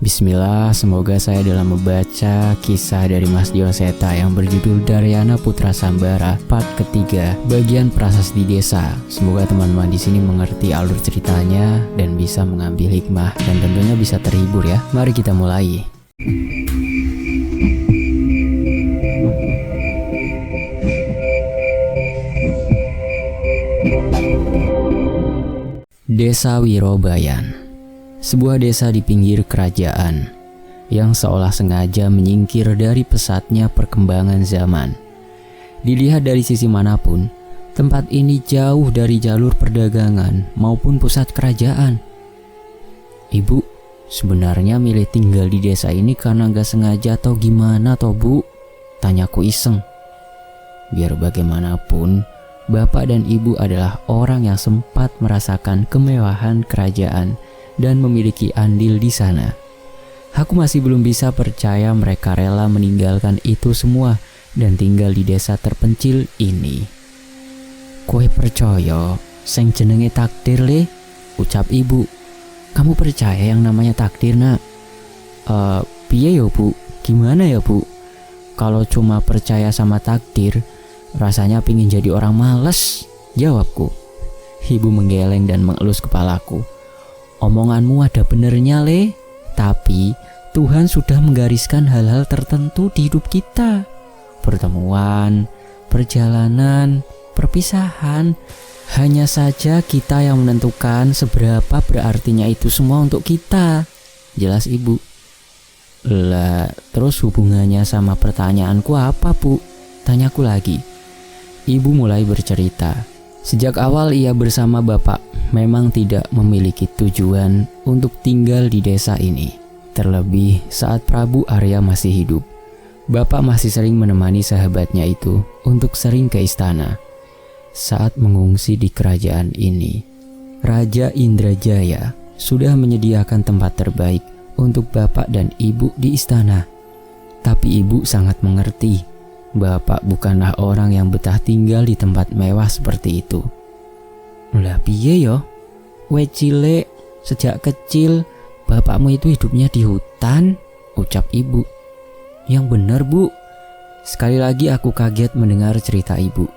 Bismillah, semoga saya dalam membaca kisah dari Mas Dioseta yang berjudul Daryana Putra Sambara part ketiga, bagian prasasti desa. Semoga teman-teman di sini mengerti alur ceritanya dan bisa mengambil hikmah dan tentunya bisa terhibur ya. Mari kita mulai. Desa Wirobayan, sebuah desa di pinggir kerajaan yang seolah sengaja menyingkir dari pesatnya perkembangan zaman. Dilihat dari sisi manapun, tempat ini jauh dari jalur perdagangan maupun pusat kerajaan. Ibu, sebenarnya milih tinggal di desa ini karena gak sengaja atau gimana toh bu? Tanyaku iseng. Biar bagaimanapun, bapak dan ibu adalah orang yang sempat merasakan kemewahan kerajaan dan memiliki andil di sana. Aku masih belum bisa percaya mereka rela meninggalkan itu semua dan tinggal di desa terpencil ini. Kowe percaya sing jenenge takdir le? Ucap ibu. Kamu percaya yang namanya takdir nak? Piye ya bu? Gimana ya bu? Kalau cuma percaya sama takdir, rasanya pingin jadi orang malas, jawabku. Ibu menggeleng dan mengelus kepalaku. Omonganmu ada benernya le, tapi Tuhan sudah menggariskan hal-hal tertentu di hidup kita. Pertemuan, perjalanan, perpisahan. Hanya saja kita yang menentukan seberapa berartinya itu semua untuk kita. Jelas ibu. Lah, terus hubungannya sama pertanyaanku apa bu? Tanyaku lagi. Ibu mulai bercerita. Sejak awal ia bersama bapak memang tidak memiliki tujuan untuk tinggal di desa ini. Terlebih saat Prabu Arya masih hidup. Bapak masih sering menemani sahabatnya itu untuk sering ke istana. Saat mengungsi di kerajaan ini, Raja Indrajaya sudah menyediakan tempat terbaik untuk bapak dan ibu di istana. Tapi ibu sangat mengerti. Bapak bukanlah orang yang betah tinggal di tempat mewah seperti itu. Lah piye yo? We cilik, sejak kecil bapakmu itu hidupnya di hutan, ucap ibu. Yang benar bu. Sekali lagi aku kaget mendengar cerita ibu.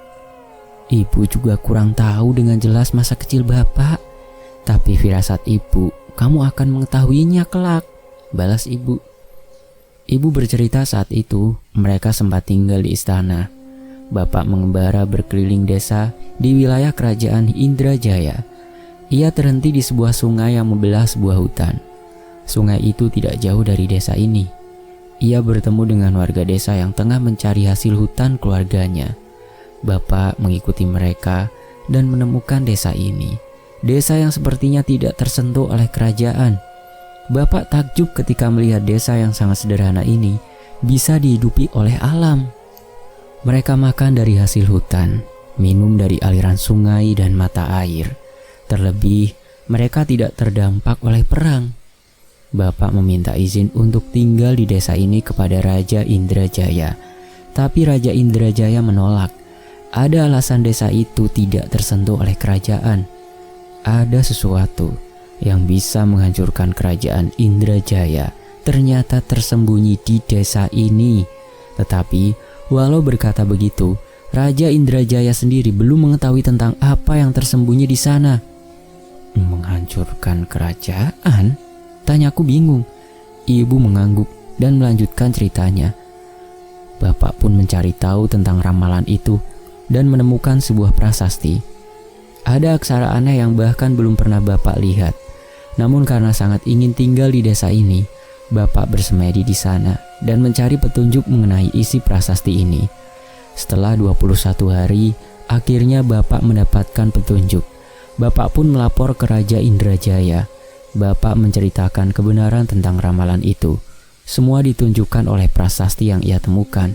Ibu juga kurang tahu dengan jelas masa kecil bapak. Tapi firasat ibu, kamu akan mengetahuinya kelak, balas ibu. Ibu bercerita saat itu mereka sempat tinggal di istana. Bapak mengembara berkeliling desa di wilayah kerajaan Indrajaya. Ia terhenti di sebuah sungai yang membelah sebuah hutan. Sungai itu tidak jauh dari desa ini. Ia bertemu dengan warga desa yang tengah mencari hasil hutan keluarganya. Bapak mengikuti mereka dan menemukan desa ini. Desa yang sepertinya tidak tersentuh oleh kerajaan. Bapak takjub ketika melihat desa yang sangat sederhana ini bisa dihidupi oleh alam. Mereka makan dari hasil hutan, minum dari aliran sungai dan mata air. Terlebih, mereka tidak terdampak oleh perang. Bapak meminta izin untuk tinggal di desa ini kepada Raja Indrajaya. Tapi Raja Indrajaya menolak. Ada alasan desa itu tidak tersentuh oleh kerajaan. Ada sesuatu yang bisa menghancurkan kerajaan Indrajaya ternyata tersembunyi di desa ini. Tetapi walau berkata begitu, Raja Indrajaya sendiri belum mengetahui tentang apa yang tersembunyi di sana. Menghancurkan kerajaan? Tanyaku bingung. Ibu mengangguk dan melanjutkan ceritanya. Bapak pun mencari tahu tentang ramalan itu dan menemukan sebuah prasasti. Ada aksara aneh yang bahkan belum pernah Bapak lihat. Namun karena sangat ingin tinggal di desa ini, Bapak bersemedi di sana dan mencari petunjuk mengenai isi prasasti ini. Setelah 21 hari, akhirnya Bapak mendapatkan petunjuk. Bapak pun melapor ke Raja Indrajaya. Bapak menceritakan kebenaran tentang ramalan itu. Semua ditunjukkan oleh prasasti yang ia temukan.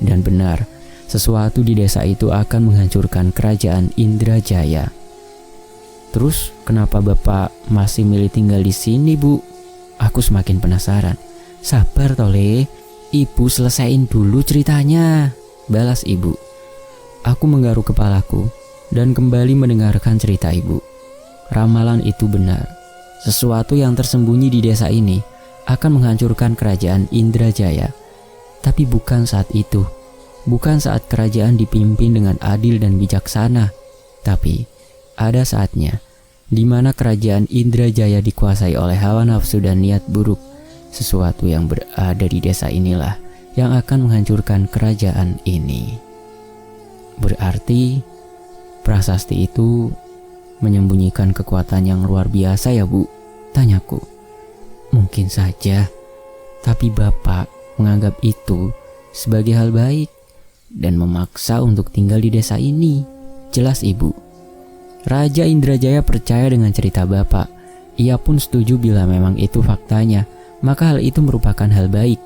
Dan benar, sesuatu di desa itu akan menghancurkan kerajaan Indrajaya. Terus kenapa bapak masih milih tinggal di sini bu? Aku semakin penasaran. Sabar tole, ibu selesaiin dulu ceritanya, balas ibu. Aku menggaruk kepalaku dan kembali mendengarkan cerita ibu. Ramalan itu benar. Sesuatu yang tersembunyi di desa ini akan menghancurkan kerajaan Indrajaya. Tapi bukan saat itu. Bukan saat kerajaan dipimpin dengan adil dan bijaksana. Tapi ada saatnya di mana kerajaan Indrajaya dikuasai oleh hawa nafsu dan niat buruk. Sesuatu yang berada di desa inilah yang akan menghancurkan kerajaan ini. Berarti prasasti itu menyembunyikan kekuatan yang luar biasa ya Bu? Tanyaku. Mungkin saja, tapi Bapak menganggap itu sebagai hal baik dan memaksa untuk tinggal di desa ini. Jelas Ibu. Raja Indrajaya percaya dengan cerita Bapak. Ia pun setuju bila memang itu faktanya, maka hal itu merupakan hal baik.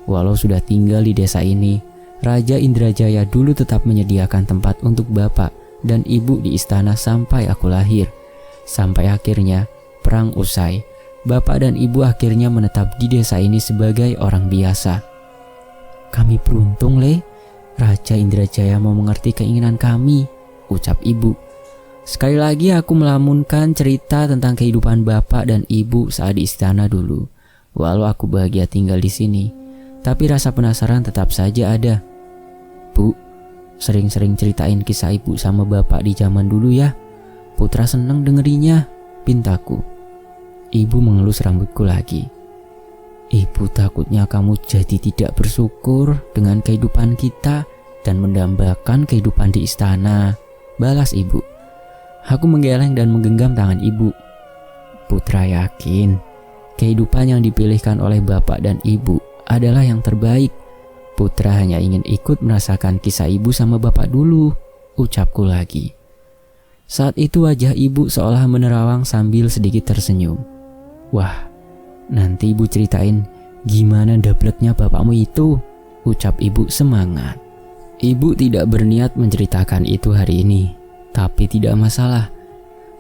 Walau sudah tinggal di desa ini, Raja Indrajaya dulu tetap menyediakan tempat untuk Bapak dan Ibu di istana sampai aku lahir. Sampai akhirnya perang usai, Bapak dan Ibu akhirnya menetap di desa ini sebagai orang biasa. Kami beruntung, Le. Raja Indrajaya mau mengerti keinginan kami, ucap Ibu. Sekali lagi aku melamunkan cerita tentang kehidupan Bapak dan Ibu saat di istana dulu. Walau aku bahagia tinggal di sini, tapi rasa penasaran tetap saja ada. Bu, sering-sering ceritain kisah Ibu sama Bapak di zaman dulu ya. Putra seneng dengerinya, pintaku. Ibu mengelus rambutku lagi. Ibu takutnya kamu jadi tidak bersyukur dengan kehidupan kita dan mendambakan kehidupan di istana, balas Ibu. Aku menggeleng dan menggenggam tangan Ibu. Putra yakin kehidupan yang dipilihkan oleh Bapak dan Ibu adalah yang terbaik. Putra hanya ingin ikut merasakan kisah Ibu sama Bapak dulu, ucapku lagi. Saat itu wajah Ibu seolah menerawang sambil sedikit tersenyum. Wah, nanti Ibu ceritain gimana dapletnya bapakmu itu, ucap Ibu semangat. Ibu tidak berniat menceritakan itu hari ini, tapi tidak masalah.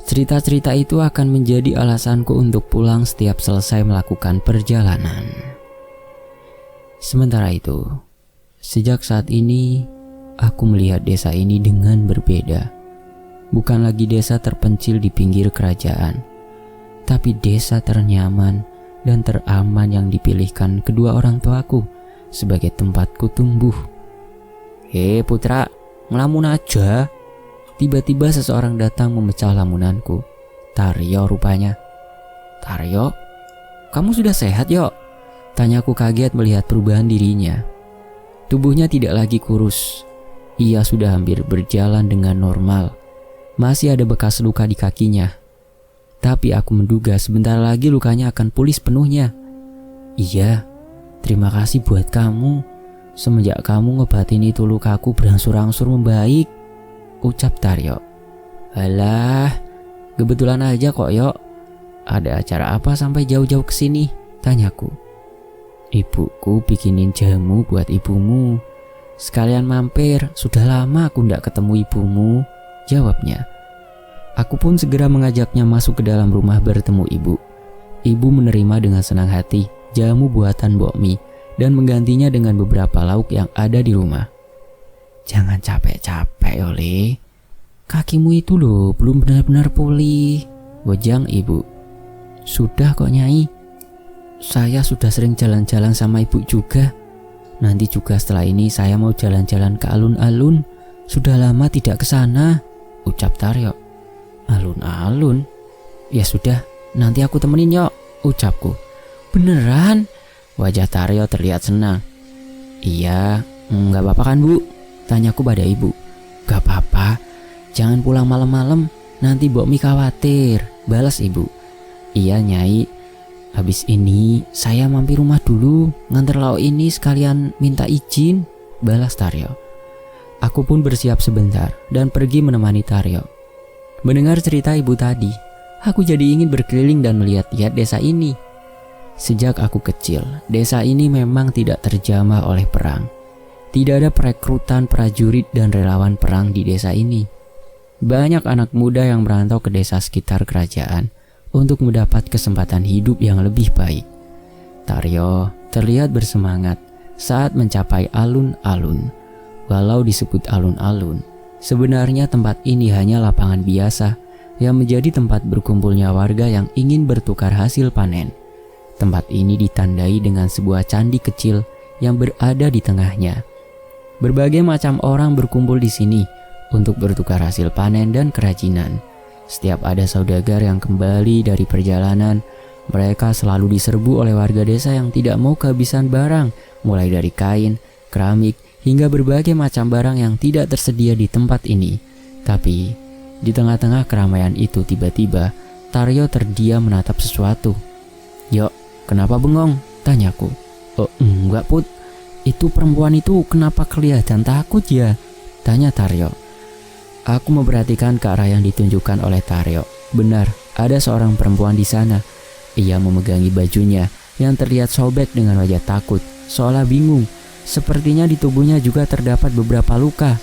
Cerita-cerita itu akan menjadi alasanku untuk pulang setiap selesai melakukan perjalanan. Sementara itu, sejak saat ini, aku melihat desa ini dengan berbeda. Bukan lagi desa terpencil di pinggir kerajaan, tapi desa ternyaman dan teraman yang dipilihkan kedua orang tuaku sebagai tempatku tumbuh. Hei putra, ngelamun aja. Tiba-tiba seseorang datang memecah lamunanku. Taryo rupanya. Taryo, kamu sudah sehat Yok? Tanyaku kaget melihat perubahan dirinya. Tubuhnya tidak lagi kurus. Ia sudah hampir berjalan dengan normal. Masih ada bekas luka di kakinya. Tapi aku menduga sebentar lagi lukanya akan pulih sepenuhnya. Iya, terima kasih buat kamu. Semenjak kamu ngebatin itu lukaku berangsur-angsur membaik, ucap Taryo. Alah, kebetulan aja kok Yok. Ada acara apa sampai jauh-jauh kesini? Tanyaku. Ibuku bikinin jamu buat ibumu. Sekalian mampir, sudah lama aku ndak ketemu ibumu, jawabnya. Aku pun segera mengajaknya masuk ke dalam rumah bertemu ibu. Ibu menerima dengan senang hati jamu buatan Bokmi dan menggantinya dengan beberapa lauk yang ada di rumah. Jangan capek-capek Yole. Kakimu itu loh belum benar-benar pulih, gojang ibu. Sudah kok Nyai. Saya sudah sering jalan-jalan sama ibu juga. Nanti juga setelah ini saya mau jalan-jalan ke alun-alun. Sudah lama tidak ke sana, ucap Taryo. Alun-alun? Ya sudah, nanti aku temenin Yok, ucapku. Beneran? Wajah Taryo terlihat senang. Iya, gak apa-apa kan Bu? Tanyaku pada ibu. Gak apa-apa, jangan pulang malam-malam, nanti Bokmi khawatir, balas ibu. Iya Nyai, habis ini saya mampir rumah dulu, nganter lauk ini sekalian minta izin, balas Taryo. Aku pun bersiap sebentar dan pergi menemani Taryo. Mendengar cerita ibu tadi, aku jadi ingin berkeliling dan melihat-lihat desa ini. Sejak aku kecil, desa ini memang tidak terjamah oleh perang. Tidak ada perekrutan prajurit dan relawan perang di desa ini. Banyak anak muda yang merantau ke desa sekitar kerajaan untuk mendapat kesempatan hidup yang lebih baik. Taryo terlihat bersemangat saat mencapai alun-alun. Walau disebut alun-alun, sebenarnya tempat ini hanya lapangan biasa yang menjadi tempat berkumpulnya warga yang ingin bertukar hasil panen. Tempat ini ditandai dengan sebuah candi kecil yang berada di tengahnya. Berbagai macam orang berkumpul di sini untuk bertukar hasil panen dan kerajinan. Setiap ada saudagar yang kembali dari perjalanan, mereka selalu diserbu oleh warga desa yang tidak mau kehabisan barang, mulai dari kain, keramik, hingga berbagai macam barang yang tidak tersedia di tempat ini. Tapi, di tengah-tengah keramaian itu tiba-tiba, Taryo terdiam menatap sesuatu. "Yok, kenapa bengong?" tanyaku. "Oh, enggak Put, itu perempuan itu kenapa kelihatan takut ya?" tanya Taryo. Aku memperhatikan ke arah yang ditunjukkan oleh Taryo. Benar, ada seorang perempuan di sana. Ia memegangi bajunya yang terlihat sobek dengan wajah takut, seolah bingung. Sepertinya di tubuhnya juga terdapat beberapa luka.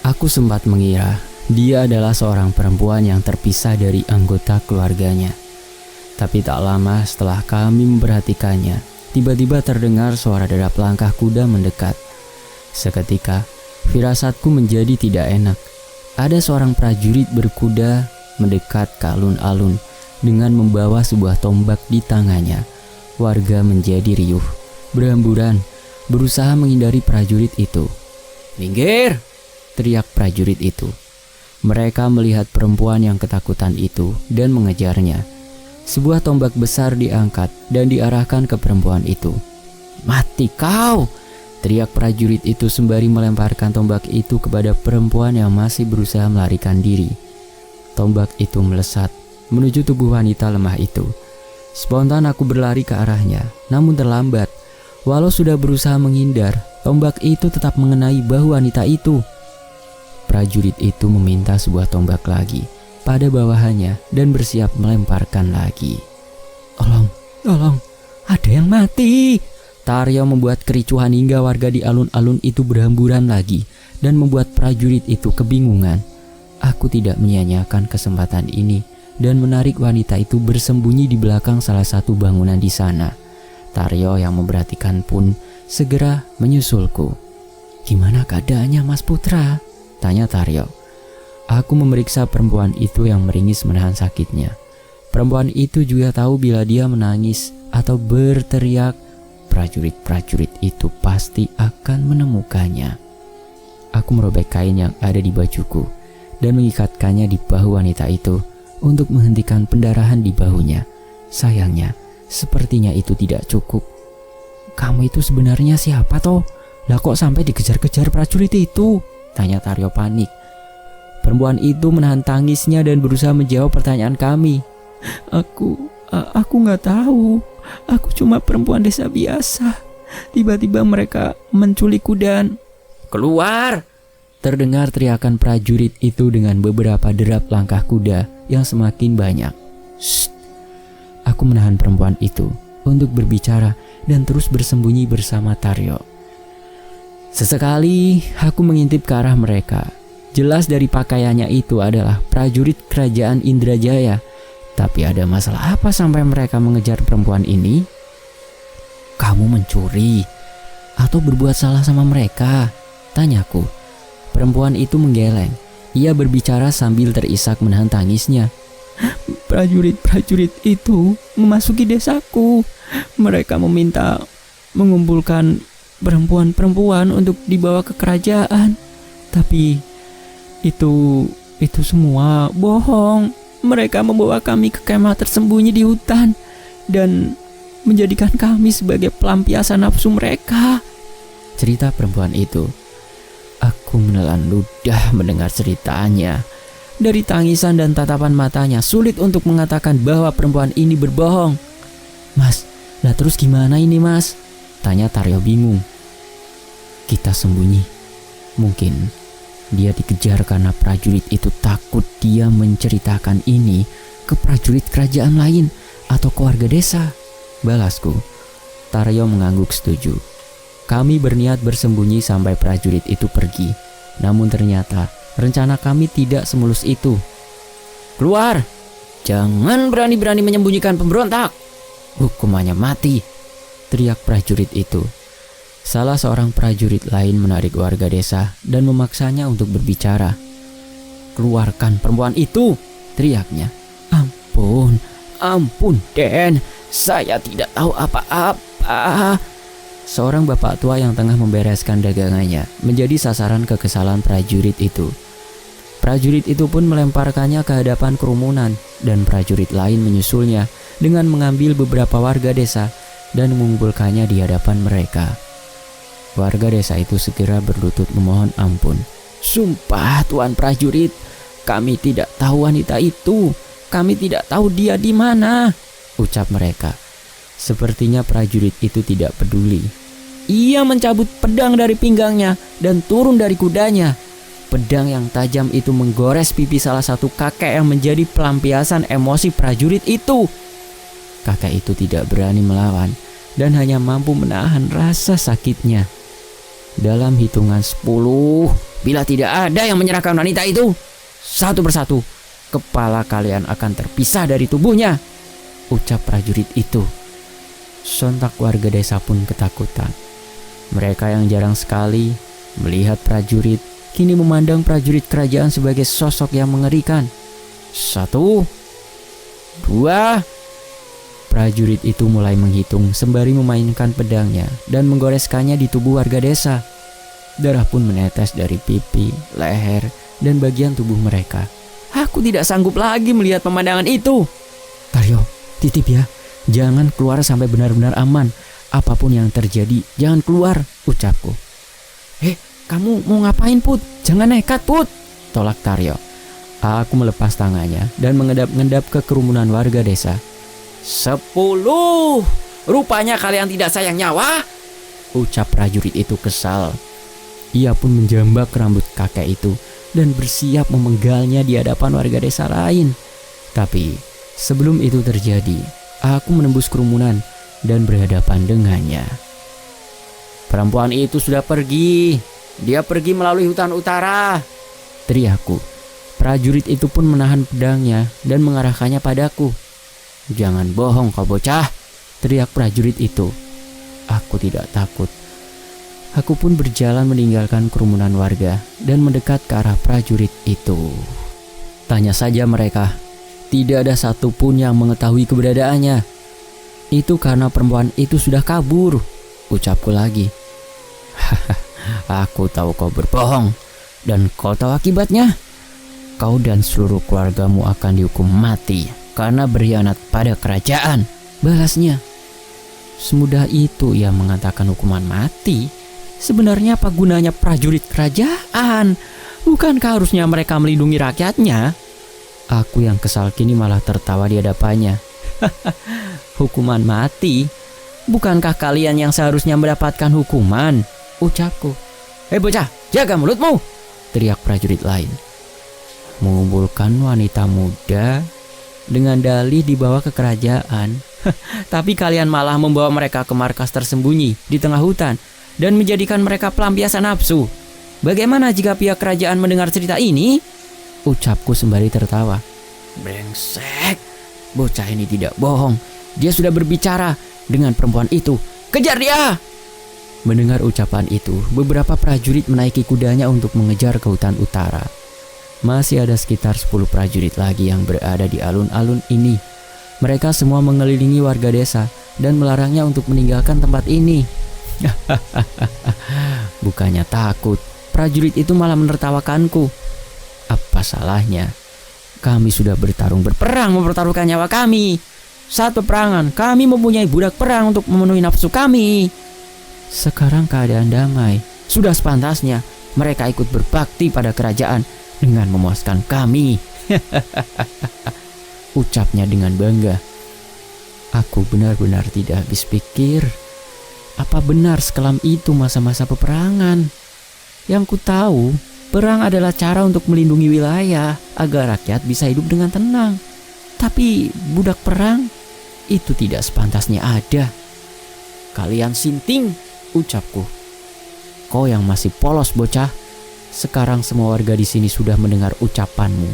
Aku sempat mengira dia adalah seorang perempuan yang terpisah dari anggota keluarganya. Tapi tak lama setelah kami memperhatikannya, tiba-tiba terdengar suara derap langkah kuda mendekat. Seketika, firasatku menjadi tidak enak. Ada seorang prajurit berkuda mendekat ke alun-alun dengan membawa sebuah tombak di tangannya. Warga menjadi riuh, berhamburan, berusaha menghindari prajurit itu. "Minggir!" teriak prajurit itu. Mereka melihat perempuan yang ketakutan itu dan mengejarnya. Sebuah tombak besar diangkat dan diarahkan ke perempuan itu. "Mati kau!" teriak prajurit itu sembari melemparkan tombak itu kepada perempuan yang masih berusaha melarikan diri. Tombak itu melesat menuju tubuh wanita lemah itu. Spontan aku berlari ke arahnya, namun terlambat. Walau sudah berusaha menghindar, tombak itu tetap mengenai bahu wanita itu. Prajurit itu meminta sebuah tombak lagi pada bawahannya dan bersiap melemparkan lagi. Tolong, ada yang mati!" Taryo membuat kericuhan hingga warga di alun-alun itu berhamburan lagi dan membuat prajurit itu kebingungan. Aku tidak menyia-nyiakan kesempatan ini dan menarik wanita itu bersembunyi di belakang salah satu bangunan di sana. Taryo yang memperhatikan pun segera menyusulku. "Gimana keadaannya Mas Putra?" tanya Taryo. Aku memeriksa perempuan itu yang meringis menahan sakitnya. Perempuan itu juga tahu bila dia menangis atau berteriak, prajurit-prajurit itu pasti akan menemukannya. Aku merobek kain yang ada di bajuku dan mengikatkannya di bahu wanita itu untuk menghentikan pendarahan di bahunya. Sayangnya, sepertinya itu tidak cukup. "Kamu itu sebenarnya siapa toh? Lah kok sampai dikejar-kejar prajurit itu?" tanya Taryo panik. Perempuan itu menahan tangisnya dan berusaha menjawab pertanyaan kami. Aku nggak tahu. Aku cuma perempuan desa biasa. Tiba-tiba mereka menculikku dan..." "Keluar!" terdengar teriakan prajurit itu dengan beberapa derap langkah kuda yang semakin banyak. "Shh!" Aku menahan perempuan itu untuk berbicara dan terus bersembunyi bersama Taryo. Sesekali aku mengintip ke arah mereka. Jelas dari pakaiannya itu adalah prajurit kerajaan Indrajaya. Tapi ada masalah apa sampai mereka mengejar perempuan ini? "Kamu mencuri atau berbuat salah sama mereka?" tanyaku. Perempuan itu menggeleng. Ia berbicara sambil terisak menahan tangisnya. "Prajurit-prajurit itu memasuki desaku. Mereka meminta mengumpulkan perempuan-perempuan untuk dibawa ke kerajaan. Tapi itu semua bohong. Mereka membawa kami ke kemah tersembunyi di hutan dan menjadikan kami sebagai pelampiasan nafsu mereka," cerita perempuan itu. Aku menelan ludah mendengar ceritanya. Dari tangisan dan tatapan matanya sulit untuk mengatakan bahwa perempuan ini berbohong. "Mas, lah terus gimana ini Mas?" tanya Taryo bingung. "Kita sembunyi. Mungkin dia dikejar karena prajurit itu takut dia menceritakan ini ke prajurit kerajaan lain atau ke warga desa," balasku. Taryo mengangguk setuju. Kami berniat bersembunyi sampai prajurit itu pergi. Namun ternyata rencana kami tidak semulus itu. "Keluar! Jangan berani-berani menyembunyikan pemberontak. Hukumannya mati," teriak prajurit itu. Salah seorang prajurit lain menarik warga desa dan memaksanya untuk berbicara. "Keluarkan perempuan itu," teriaknya. Ampun, Den. Saya tidak tahu apa-apa. Seorang bapak tua yang tengah membereskan dagangannya menjadi sasaran kekesalan prajurit itu. Prajurit itu pun melemparkannya ke hadapan kerumunan dan prajurit lain menyusulnya dengan mengambil beberapa warga desa dan mengumpulkannya di hadapan mereka. Warga desa itu segera berlutut memohon ampun. Sumpah Tuan prajurit, kami tidak tahu wanita itu. Kami tidak tahu dia di mana, ucap mereka. Sepertinya prajurit itu tidak peduli. Ia mencabut pedang dari pinggangnya dan turun dari kudanya. Pedang yang tajam itu menggores pipi salah satu kakek yang menjadi pelampiasan emosi prajurit itu. Kakek itu tidak berani melawan dan hanya mampu menahan rasa sakitnya. Dalam hitungan 10, bila tidak ada yang menyerahkan wanita itu, satu persatu kepala kalian akan terpisah dari tubuhnya, ucap prajurit itu. Sontak warga desa pun ketakutan. Mereka yang jarang sekali melihat prajurit kini memandang prajurit kerajaan sebagai sosok yang mengerikan. 1, 2. Prajurit itu mulai menghitung sembari memainkan pedangnya dan menggoreskannya di tubuh warga desa. Darah pun menetes dari pipi, leher, dan bagian tubuh mereka. Aku tidak sanggup lagi melihat pemandangan itu. Taryo, titip ya. Jangan keluar sampai benar-benar aman. Apapun yang terjadi, jangan keluar, ucapku. Kamu mau ngapain, Put? Jangan nekat, Put, tolak Taryo. Aku melepas tangannya dan mengendap-endap ke kerumunan warga desa. 10. Rupanya kalian tidak sayang nyawa, ucap prajurit itu kesal. Ia pun menjambak rambut kakek itu dan bersiap memenggalnya di hadapan warga desa lain. Tapi sebelum itu terjadi, aku menembus kerumunan dan berhadapan dengannya. Perempuan itu sudah pergi. Dia pergi melalui hutan utara, teriakku. Prajurit itu pun menahan pedangnya dan mengarahkannya padaku. Jangan bohong kau bocah, teriak prajurit itu. Aku tidak takut. Aku pun berjalan meninggalkan kerumunan warga dan mendekat ke arah prajurit itu. Tanya saja mereka, tidak ada satupun yang mengetahui keberadaannya. Itu karena perempuan itu sudah kabur, ucapku lagi. Aku tahu kau berbohong dan kau tahu akibatnya. Kau dan seluruh keluargamu akan dihukum mati karena berkhianat pada kerajaan, balasnya. Semudah itu ia mengatakan hukuman mati. Sebenarnya apa gunanya prajurit kerajaan? Bukankah harusnya mereka melindungi rakyatnya? Aku yang kesal kini malah tertawa di hadapannya. Hukuman mati? Bukankah kalian yang seharusnya mendapatkan hukuman? Ucapku. Bocah, jaga mulutmu, teriak prajurit lain. Mengumpulkan wanita muda dengan dalih dibawa ke kerajaan. Tapi kalian malah membawa mereka ke markas tersembunyi di tengah hutan dan menjadikan mereka pelampiasan nafsu. Bagaimana jika pihak kerajaan mendengar cerita ini? Ucapku sembari tertawa. Brengsek, bocah ini tidak bohong. Dia sudah berbicara dengan perempuan itu. Kejar dia! Mendengar ucapan itu, beberapa prajurit menaiki kudanya untuk mengejar ke hutan utara. Masih ada sekitar 10 prajurit lagi yang berada di alun-alun ini. Mereka semua mengelilingi warga desa dan melarangnya untuk meninggalkan tempat ini. Bukannya takut, prajurit itu malah menertawakanku. Apa salahnya? Kami sudah berperang mempertaruhkan nyawa kami. Saat peperangan, kami mempunyai budak perang untuk memenuhi nafsu kami. Sekarang keadaan damai. Sudah sepantasnya mereka ikut berbakti pada kerajaan dengan memuaskan kami. Ucapnya dengan bangga. Aku benar-benar tidak habis pikir. Apa benar sekelam itu masa-masa peperangan? Yang ku tahu, perang adalah cara untuk melindungi wilayah agar rakyat bisa hidup dengan tenang. Tapi budak perang itu tidak sepantasnya ada. Kalian sinting, ucapku. Kau yang masih polos bocah. Sekarang semua warga di sini sudah mendengar ucapanmu.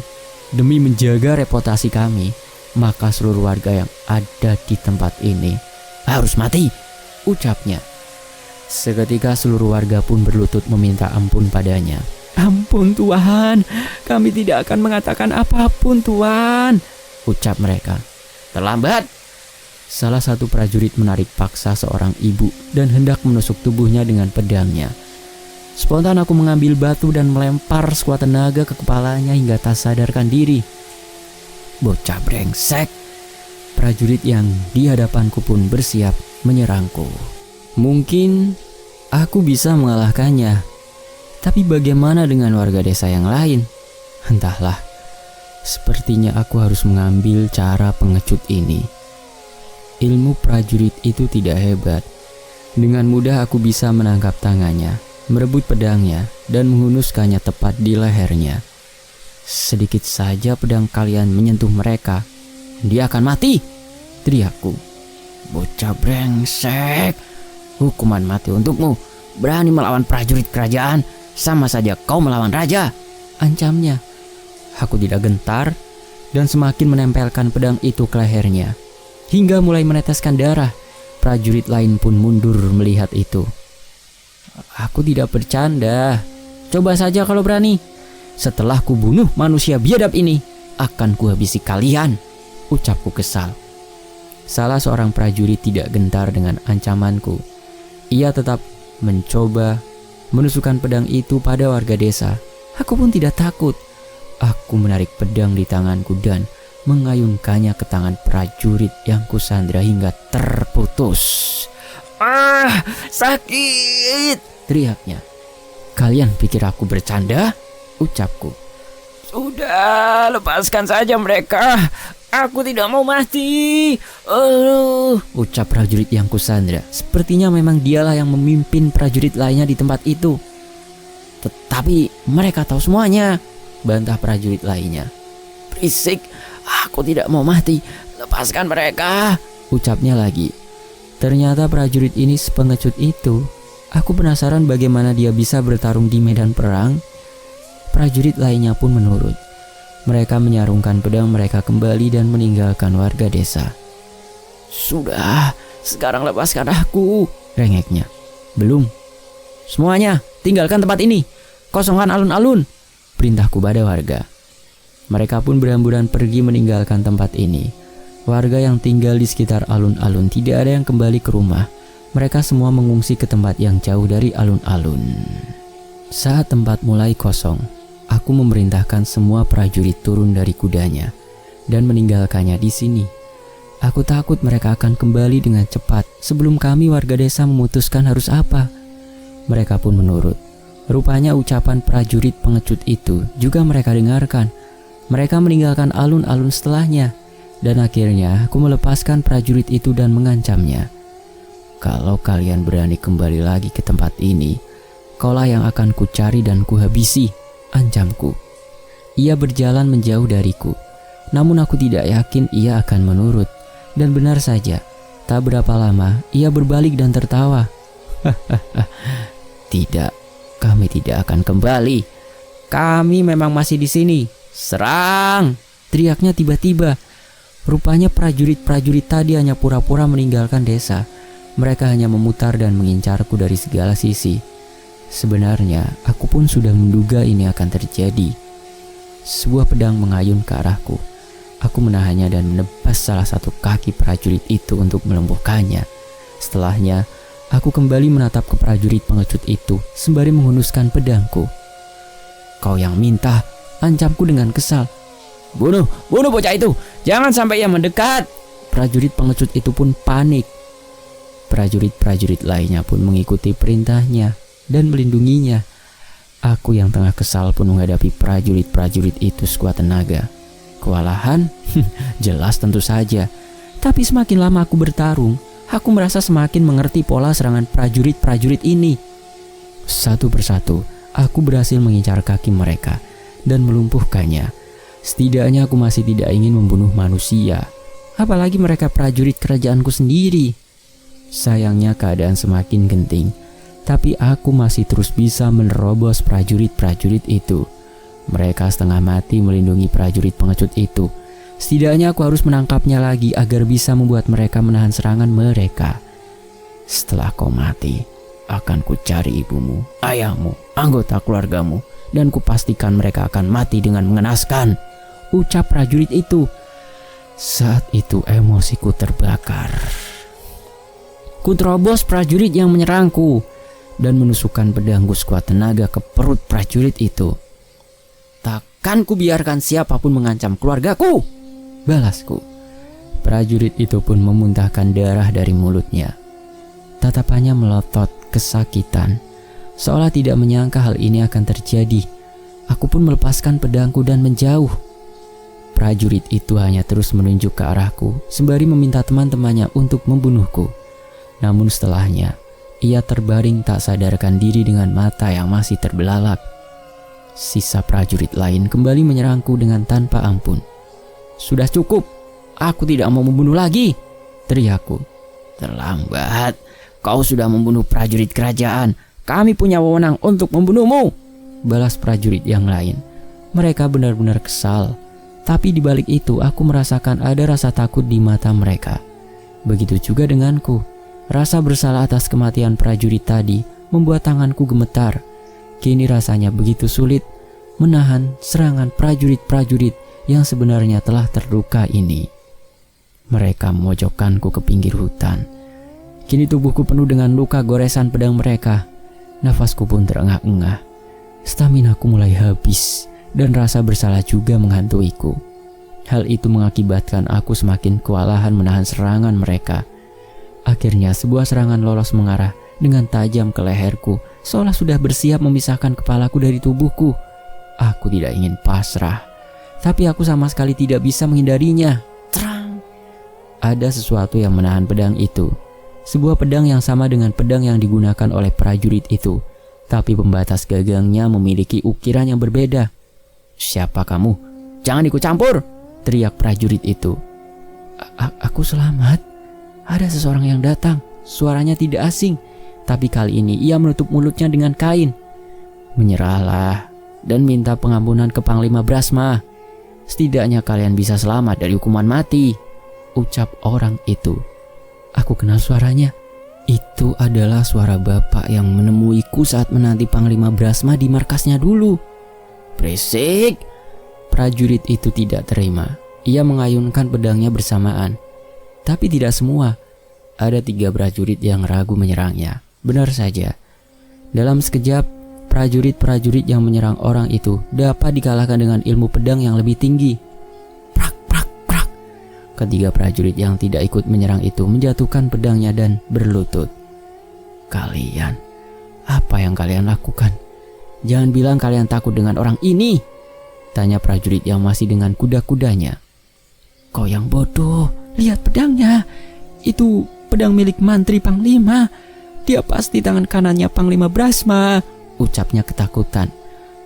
Demi menjaga reputasi kami, maka seluruh warga yang ada di tempat ini harus mati, ucapnya. Seketika seluruh warga pun berlutut meminta ampun padanya. Ampun Tuhan, kami tidak akan mengatakan apapun Tuhan, ucap mereka. Terlambat. Salah satu prajurit menarik paksa seorang ibu dan hendak menusuk tubuhnya dengan pedangnya. Spontan aku mengambil batu dan melempar sekuat tenaga ke kepalanya hingga tak sadarkan diri. Bocah brengsek! Prajurit yang di hadapanku pun bersiap menyerangku. Mungkin aku bisa mengalahkannya, tapi bagaimana dengan warga desa yang lain? Entahlah, sepertinya aku harus mengambil cara pengecut ini. Ilmu prajurit itu tidak hebat. Dengan mudah aku bisa menangkap tangannya, merebut pedangnya, dan menghunuskannya tepat di lehernya. Sedikit saja pedang kalian menyentuh mereka, dia akan mati, teriakku. Bocah brengsek, hukuman mati untukmu. Berani melawan prajurit kerajaan, sama saja kau melawan raja, ancamnya. Aku tidak gentar dan semakin menempelkan pedang itu ke lehernya, hingga mulai meneteskan darah. Prajurit lain pun mundur melihat itu. Aku tidak bercanda. Coba saja kalau berani. Setelah kubunuh manusia biadab ini, akan kuhabisi kalian, ucapku kesal. Salah seorang prajurit tidak gentar dengan ancamanku. Ia tetap mencoba menusukkan pedang itu pada warga desa. Aku pun tidak takut. Aku menarik pedang di tanganku dan mengayunkannya ke tangan prajurit yang kusandra hingga terputus. Ah, sakit! Teriaknya. Kalian pikir aku bercanda? Ucapku. Sudah, lepaskan saja mereka. Aku tidak mau mati. Ucap prajurit yang kusandra. Sepertinya memang dialah yang memimpin prajurit lainnya di tempat itu. Tetapi mereka tahu semuanya, bantah prajurit lainnya. Berisik, aku tidak mau mati. Lepaskan mereka, ucapnya lagi. Ternyata prajurit ini sepengecut itu. Aku penasaran bagaimana dia bisa bertarung di medan perang. Prajurit lainnya pun menurut. Mereka menyarungkan pedang mereka kembali dan meninggalkan warga desa. Sudah, sekarang lepaskan aku, rengeknya. Belum. Semuanya, tinggalkan tempat ini. Kosongkan alun-alun, perintahku pada warga. Mereka pun berhamburan pergi meninggalkan tempat ini. Warga yang tinggal di sekitar alun-alun tidak ada yang kembali ke rumah. Mereka semua mengungsi ke tempat yang jauh dari alun-alun. Saat tempat mulai kosong, aku memerintahkan semua prajurit turun dari kudanya dan meninggalkannya di sini. Aku takut mereka akan kembali dengan cepat sebelum kami warga desa memutuskan harus apa. Mereka pun menurut. Rupanya ucapan prajurit pengecut itu juga mereka dengarkan. Mereka meninggalkan alun-alun setelahnya. Dan akhirnya aku melepaskan prajurit itu dan mengancamnya. Kalau kalian berani kembali lagi ke tempat ini, kaulah yang akan kucari dan kuhabisi, ancamku. Ia berjalan menjauh dariku. Namun aku tidak yakin ia akan menurut. Dan benar saja, tak berapa lama ia berbalik dan tertawa. Tidak, kami tidak akan kembali. Kami memang masih di sini. Serang! Teriaknya tiba-tiba. Rupanya prajurit-prajurit tadi hanya pura-pura meninggalkan desa. Mereka hanya memutar dan mengincarku dari segala sisi. Sebenarnya, aku pun sudah menduga ini akan terjadi. Sebuah pedang mengayun ke arahku. Aku menahannya dan menebas salah satu kaki prajurit itu untuk melumpuhkannya. Setelahnya, aku kembali menatap ke prajurit pengecut itu sembari menghunuskan pedangku. Kau yang minta, ancamku dengan kesal. Bunuh bocah itu, jangan sampai ia mendekat. Prajurit pengecut itu pun panik. Prajurit-prajurit lainnya pun mengikuti perintahnya dan melindunginya. Aku yang tengah kesal pun menghadapi prajurit-prajurit itu sekuat tenaga. Kewalahan? Jelas tentu saja. Tapi semakin lama aku bertarung, aku merasa semakin mengerti pola serangan prajurit-prajurit ini. Satu persatu, aku berhasil mengincar kaki mereka dan melumpuhkannya. Setidaknya aku masih tidak ingin membunuh manusia, apalagi mereka prajurit kerajaanku sendiri. Sayangnya keadaan semakin genting, tapi aku masih terus bisa menerobos prajurit-prajurit itu. Mereka setengah mati melindungi prajurit pengecut itu. Setidaknya aku harus menangkapnya lagi agar bisa membuat mereka menahan serangan mereka. Setelah kau mati, akan kucari ibumu, ayahmu, anggota keluargamu, dan kupastikan mereka akan mati dengan mengenaskan, ucap prajurit itu. Saat itu emosiku terbakar. Ku terobos prajurit yang menyerangku dan menusukkan pedangku sekuat tenaga ke perut prajurit itu. "Takkan ku biarkan siapapun mengancam keluargaku," balasku. Prajurit itu pun memuntahkan darah dari mulutnya. Tatapannya melotot kesakitan, seolah tidak menyangka hal ini akan terjadi. Aku pun melepaskan pedangku dan menjauh. Prajurit itu hanya terus menunjuk ke arahku sembari meminta teman-temannya untuk membunuhku. Namun setelahnya, ia terbaring tak sadarkan diri dengan mata yang masih terbelalak. Sisa prajurit lain kembali menyerangku dengan tanpa ampun. "Sudah cukup, aku tidak mau membunuh lagi," teriakku. "Terlambat, kau sudah membunuh prajurit kerajaan. Kami punya wewenang untuk membunuhmu," balas prajurit yang lain. Mereka benar-benar kesal. Tapi di balik itu aku merasakan ada rasa takut di mata mereka. Begitu juga denganku. Rasa bersalah atas kematian prajurit tadi membuat tanganku gemetar. Kini rasanya begitu sulit menahan serangan prajurit-prajurit yang sebenarnya telah terluka ini. Mereka memojokkanku ke pinggir hutan. Kini tubuhku penuh dengan luka goresan pedang mereka. Nafasku pun terengah-engah. Staminaku mulai habis dan rasa bersalah juga menghantuiku. Hal itu mengakibatkan aku semakin kewalahan menahan serangan mereka. Akhirnya sebuah serangan lolos mengarah dengan tajam ke leherku, seolah sudah bersiap memisahkan kepalaku dari tubuhku. Aku tidak ingin pasrah, tapi aku sama sekali tidak bisa menghindarinya. Terang! Ada sesuatu yang menahan pedang itu. Sebuah pedang yang sama dengan pedang yang digunakan oleh prajurit itu, tapi pembatas gagangnya memiliki ukiran yang berbeda. "Siapa kamu? Jangan ikut campur!" teriak prajurit itu. Aku selamat. Ada seseorang yang datang. Suaranya tidak asing, tapi kali ini ia menutup mulutnya dengan kain. "Menyerahlah dan minta pengampunan ke Panglima Brasma. Setidaknya kalian bisa selamat dari hukuman mati," ucap orang itu. Aku kenal suaranya. Itu adalah suara bapak yang menemuiku saat menanti Panglima Brasma di markasnya dulu. "Berisik!" Prajurit itu tidak terima. Ia mengayunkan pedangnya bersamaan. Tapi tidak semua. Ada 3 prajurit yang ragu menyerangnya. Benar saja. Dalam sekejap, prajurit-prajurit yang menyerang orang itu dapat dikalahkan dengan ilmu pedang yang lebih tinggi. Prak, prak, prak. Ketiga prajurit yang tidak ikut menyerang itu menjatuhkan pedangnya dan berlutut. "Kalian, apa yang kalian lakukan? Jangan bilang kalian takut dengan orang ini," tanya prajurit yang masih dengan kuda-kudanya. "Kau yang bodoh, lihat pedangnya. Itu pedang milik mantri Panglima. Dia pasti tangan kanannya Panglima Brasma," ucapnya ketakutan.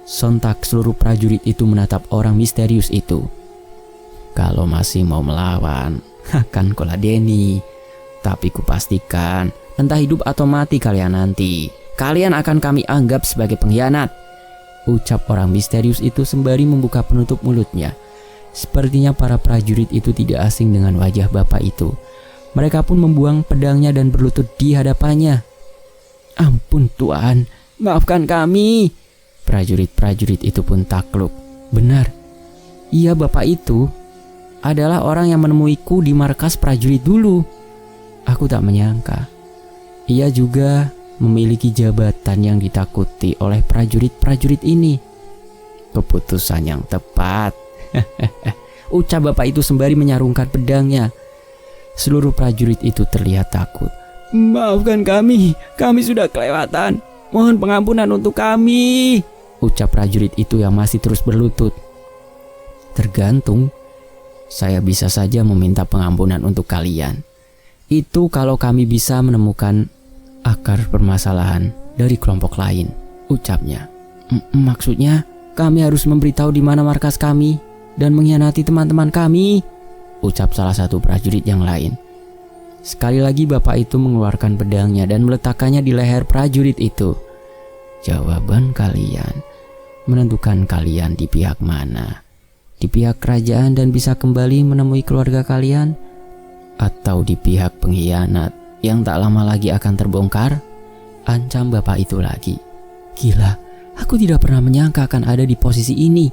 Sontak seluruh prajurit itu menatap orang misterius itu. "Kalau masih mau melawan, akan kuladeni. Tapi kupastikan, entah hidup atau mati kalian nanti, kalian akan kami anggap sebagai pengkhianat," ucap orang misterius itu sembari membuka penutup mulutnya. Sepertinya para prajurit itu tidak asing dengan wajah bapak itu. Mereka pun membuang pedangnya dan berlutut di hadapannya. "Ampun Tuan, maafkan kami." Prajurit-prajurit itu pun takluk. Benar, iya, bapak itu adalah orang yang menemuiku di markas prajurit dulu. Aku tak menyangka ia juga memiliki jabatan yang ditakuti oleh prajurit-prajurit ini. "Keputusan yang tepat," ucap bapak itu sembari menyarungkan pedangnya. Seluruh prajurit itu terlihat takut. "Maafkan kami sudah kelewatan. Mohon pengampunan untuk kami," ucap prajurit itu yang masih terus berlutut. "Tergantung. Saya bisa saja meminta pengampunan untuk kalian. Itu kalau kami bisa menemukan akar permasalahan dari kelompok lain," ucapnya. Maksudnya kami harus memberitahu di mana markas kami dan mengkhianati teman-teman kami," ucap salah satu prajurit yang lain. Sekali lagi bapak itu mengeluarkan pedangnya dan meletakkannya di leher prajurit itu. "Jawaban kalian menentukan kalian di pihak mana. Di pihak kerajaan dan bisa kembali menemui keluarga kalian, atau di pihak pengkhianat yang tak lama lagi akan terbongkar," ancam bapak itu lagi. Gila, aku tidak pernah menyangka akan ada di posisi ini.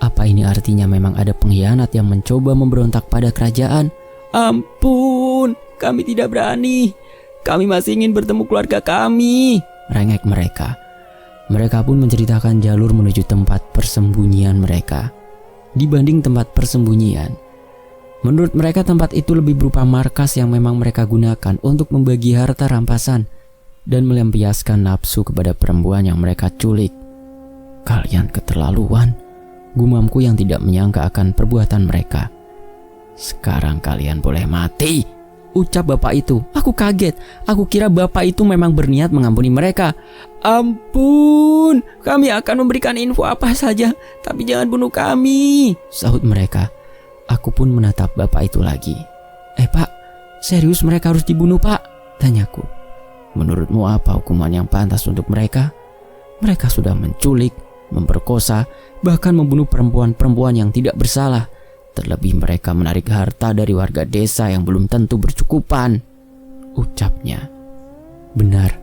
Apa ini artinya memang ada pengkhianat yang mencoba memberontak pada kerajaan? Ampun, kami tidak berani. Kami masih ingin bertemu keluarga kami, rengek mereka. Mereka pun menceritakan jalur menuju tempat persembunyian mereka. Dibanding tempat persembunyian, menurut mereka tempat itu lebih berupa markas yang memang mereka gunakan untuk membagi harta rampasan dan melampiaskan nafsu kepada perempuan yang mereka culik. Kalian keterlaluan, gumamku yang tidak menyangka akan perbuatan mereka. Sekarang kalian boleh mati, ucap bapak itu. Aku kaget, aku kira bapak itu memang berniat mengampuni mereka. Ampun, kami akan memberikan info apa saja, tapi jangan bunuh kami, sahut mereka. Aku pun menatap bapak itu lagi. Pak, serius mereka harus dibunuh pak? Tanyaku. Menurutmu apa hukuman yang pantas untuk mereka? Mereka sudah menculik, memperkosa, bahkan membunuh perempuan-perempuan yang tidak bersalah. Terlebih mereka menarik harta dari warga desa yang belum tentu bercukupan, ucapnya. Benar,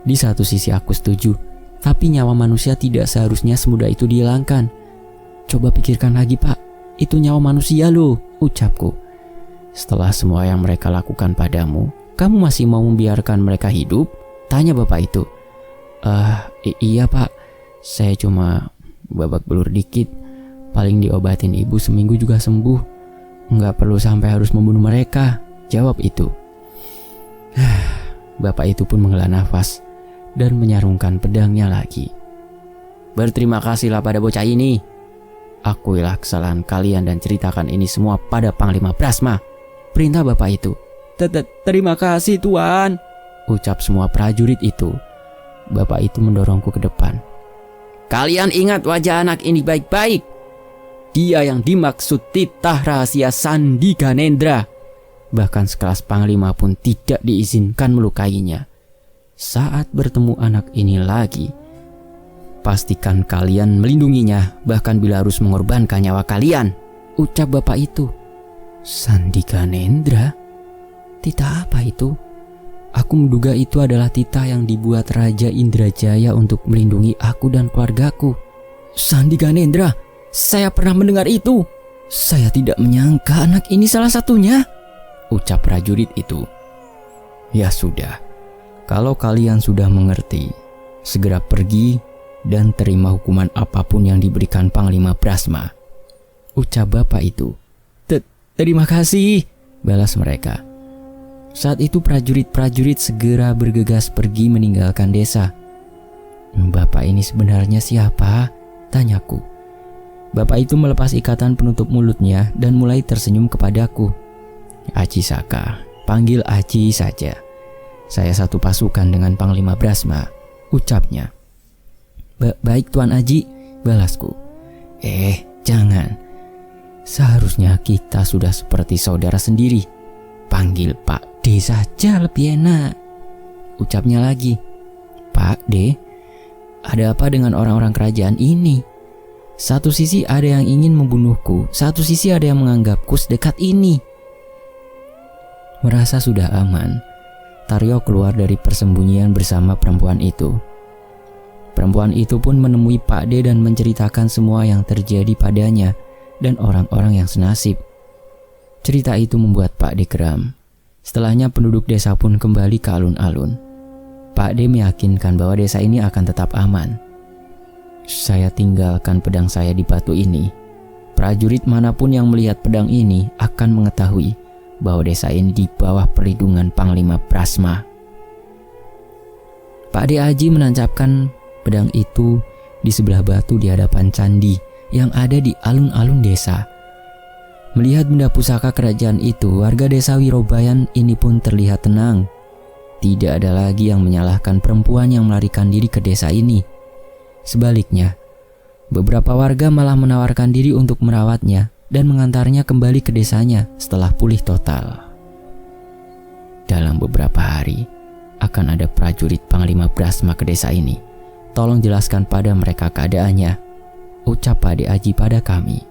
di satu sisi aku setuju, tapi nyawa manusia tidak seharusnya semudah itu dihilangkan. Coba pikirkan lagi pak, itu nyawa manusia loh, ucapku. Setelah semua yang mereka lakukan padamu, kamu masih mau membiarkan mereka hidup? Tanya bapak itu. Iya pak, saya cuma babak belur dikit. Paling diobatin ibu seminggu juga sembuh. Nggak perlu sampai harus membunuh mereka, jawab itu. Bapak itu pun menghela nafas dan menyarungkan pedangnya lagi. Berterima kasihlah pada bocah ini. Akuilah kesalahan kalian dan ceritakan ini semua pada Panglima Brasma, perintah bapak itu. Terima kasih tuan, ucap semua prajurit itu. Bapak itu mendorongku ke depan. Kalian ingat wajah anak ini baik-baik. Dia yang dimaksud titah rahasia Sandi Ganendra. Bahkan sekelas panglima pun tidak diizinkan melukainya. Saat bertemu anak ini lagi, pastikan kalian melindunginya, bahkan bila harus mengorbankan nyawa kalian, ucap bapak itu. Sandi Ganendra? Titah apa itu? Aku menduga itu adalah titah yang dibuat Raja Indrajaya untuk melindungi aku dan keluargaku. Sandi Ganendra? Saya pernah mendengar itu. Saya tidak menyangka anak ini salah satunya, ucap prajurit itu. Ya sudah, kalau kalian sudah mengerti, segera pergi dan terima hukuman apapun yang diberikan Panglima Brasma, ucap bapak itu. Terima kasih, balas mereka. Saat itu prajurit-prajurit segera bergegas pergi meninggalkan desa. Bapak ini sebenarnya siapa? Tanyaku. Bapak itu melepas ikatan penutup mulutnya dan mulai tersenyum kepadaku. Aji Saka, panggil Aji saja. Saya satu pasukan dengan Panglima Brasma, ucapnya. Baik Tuan Aji, balasku. Jangan. Seharusnya kita sudah seperti saudara sendiri. Panggil Pak D saja lebih enak, ucapnya lagi. Pak D, ada apa dengan orang-orang kerajaan ini? Satu sisi ada yang ingin membunuhku, satu sisi ada yang menganggapku sedekat ini. Merasa sudah aman, Taryo keluar dari persembunyian bersama perempuan itu. Perempuan itu pun menemui Pak D dan menceritakan semua yang terjadi padanya dan orang-orang yang senasib. Cerita itu membuat Pak D geram. Setelahnya penduduk desa pun kembali ke alun-alun. Pak D meyakinkan bahwa desa ini akan tetap aman. Saya tinggalkan pedang saya di batu ini. Prajurit manapun yang melihat pedang ini akan mengetahui bahwa desa ini di bawah perlindungan Panglima Brasma. Pak D Aji menancapkan pedang itu di sebelah batu di hadapan candi yang ada di alun-alun desa. Melihat benda pusaka kerajaan itu, warga desa Wirobayan ini pun terlihat tenang. Tidak ada lagi yang menyalahkan perempuan yang melarikan diri ke desa ini. Sebaliknya, beberapa warga malah menawarkan diri untuk merawatnya dan mengantarnya kembali ke desanya setelah pulih total. Dalam beberapa hari, akan ada prajurit Panglima Brasma ke desa ini. Tolong jelaskan pada mereka keadaannya, ucap Pak D Aji pada kami.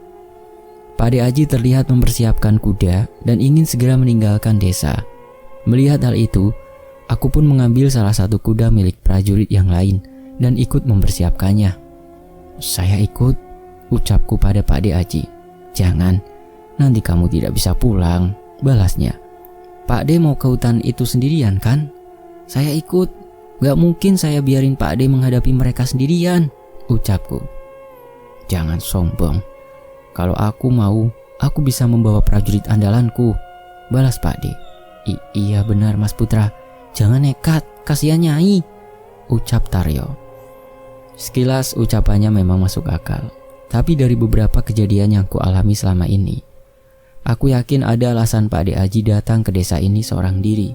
Pak D Aji terlihat mempersiapkan kuda dan ingin segera meninggalkan desa. Melihat hal itu, aku pun mengambil salah satu kuda milik prajurit yang lain dan ikut mempersiapkannya. Saya ikut, ucapku pada Pak De Aji. Jangan, nanti kamu tidak bisa pulang, balasnya. Pak De mau ke hutan itu sendirian kan? Saya ikut. Gak mungkin saya biarin Pak De menghadapi mereka sendirian, ucapku. Jangan sombong. Kalau aku mau, aku bisa membawa prajurit andalanku, balas Pak De. Iya benar Mas Putra, jangan nekat, kasihan Nyai, ucap Taryo. Sekilas ucapannya memang masuk akal, tapi dari beberapa kejadian yang kualami selama ini, aku yakin ada alasan Pak De Aji datang ke desa ini seorang diri.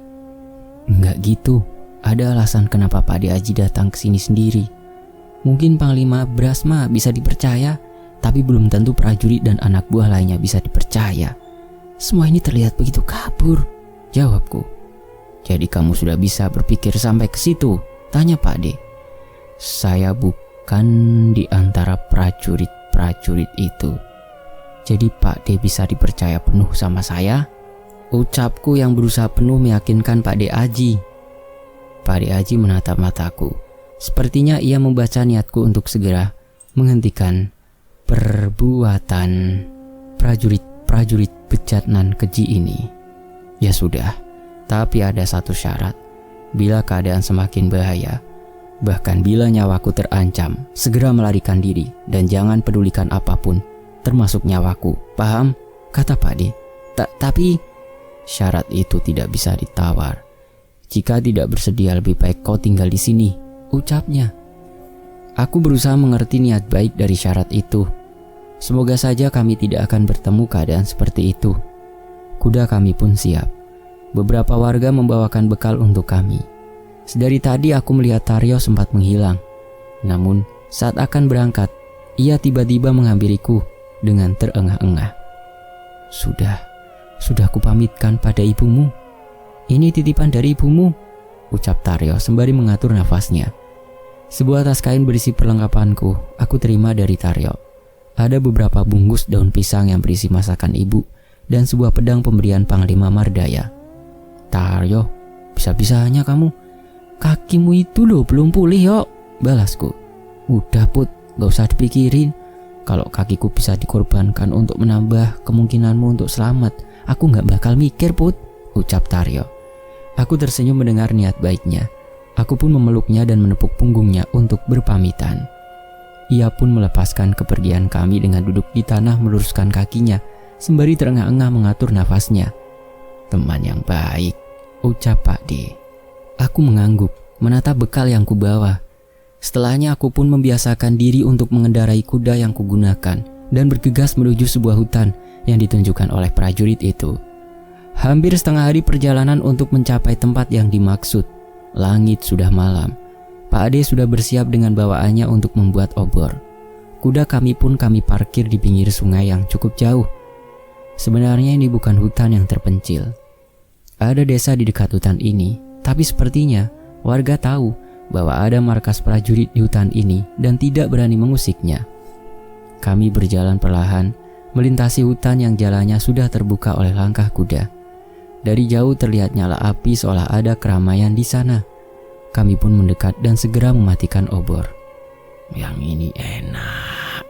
Enggak gitu, ada alasan kenapa Pak De Aji datang ke sini sendiri. Mungkin Panglima Brasma bisa dipercaya, tapi belum tentu prajurit dan anak buah lainnya bisa dipercaya. Semua ini terlihat begitu kabur, jawabku. Jadi kamu sudah bisa berpikir sampai ke situ? Tanya Pak De. Saya bukan di antara prajurit-prajurit itu. Jadi Pak De bisa dipercaya penuh sama saya? Ucapku yang berusaha penuh meyakinkan Pak De Aji. Pak De Aji menatap mataku. Sepertinya ia membaca niatku untuk segera menghentikan perbuatan prajurit bejat nan keji ini. Ya sudah, tapi ada satu syarat. Bila keadaan semakin bahaya, bahkan bila nyawaku terancam, segera melarikan diri dan jangan pedulikan apapun, termasuk nyawaku. Paham? Kata Pak De. Tapi syarat itu tidak bisa ditawar. Jika tidak bersedia, lebih baik kau tinggal di sini, ucapnya. Aku berusaha mengerti niat baik dari syarat itu. Semoga saja kami tidak akan bertemu keadaan seperti itu. Kuda kami pun siap. Beberapa warga membawakan bekal untuk kami. Sedari tadi aku melihat Taryo sempat menghilang. Namun saat akan berangkat, ia tiba-tiba menghampiriku dengan terengah-engah. Sudah kupamitkan pada ibumu. Ini titipan dari ibumu, ucap Taryo sembari mengatur nafasnya. Sebuah tas kain berisi perlengkapanku aku terima dari Taryo. Ada beberapa bungkus daun pisang yang berisi masakan ibu dan sebuah pedang pemberian Panglima Mardaya. Taryo, bisa-bisanya kamu. Kakimu itu loh belum pulih yok, balasku. Udah Put, gak usah dipikirin. Kalau kakiku bisa dikorbankan untuk menambah kemungkinanmu untuk selamat, aku gak bakal mikir Put, ucap Taryo. Aku tersenyum mendengar niat baiknya. Aku pun memeluknya dan menepuk punggungnya untuk berpamitan. Ia pun melepaskan kepergian kami dengan duduk di tanah meluruskan kakinya, sembari terengah-engah mengatur nafasnya. Teman yang baik, ucap Pak De. Aku mengangguk, menatap bekal yang kubawa. Setelahnya aku pun membiasakan diri untuk mengendarai kuda yang kugunakan dan bergegas menuju sebuah hutan yang ditunjukkan oleh prajurit itu. Hampir setengah hari perjalanan untuk mencapai tempat yang dimaksud. Langit sudah malam. Pak Ade sudah bersiap dengan bawaannya untuk membuat obor. Kuda kami pun kami parkir di pinggir sungai yang cukup jauh. Sebenarnya ini bukan hutan yang terpencil. Ada desa di dekat hutan ini, tapi sepertinya warga tahu bahwa ada markas prajurit di hutan ini dan tidak berani mengusiknya. Kami berjalan perlahan, melintasi hutan yang jalannya sudah terbuka oleh langkah kuda. Dari jauh terlihat nyala api seolah ada keramaian di sana. Kami pun mendekat dan segera mematikan obor. Yang ini enak.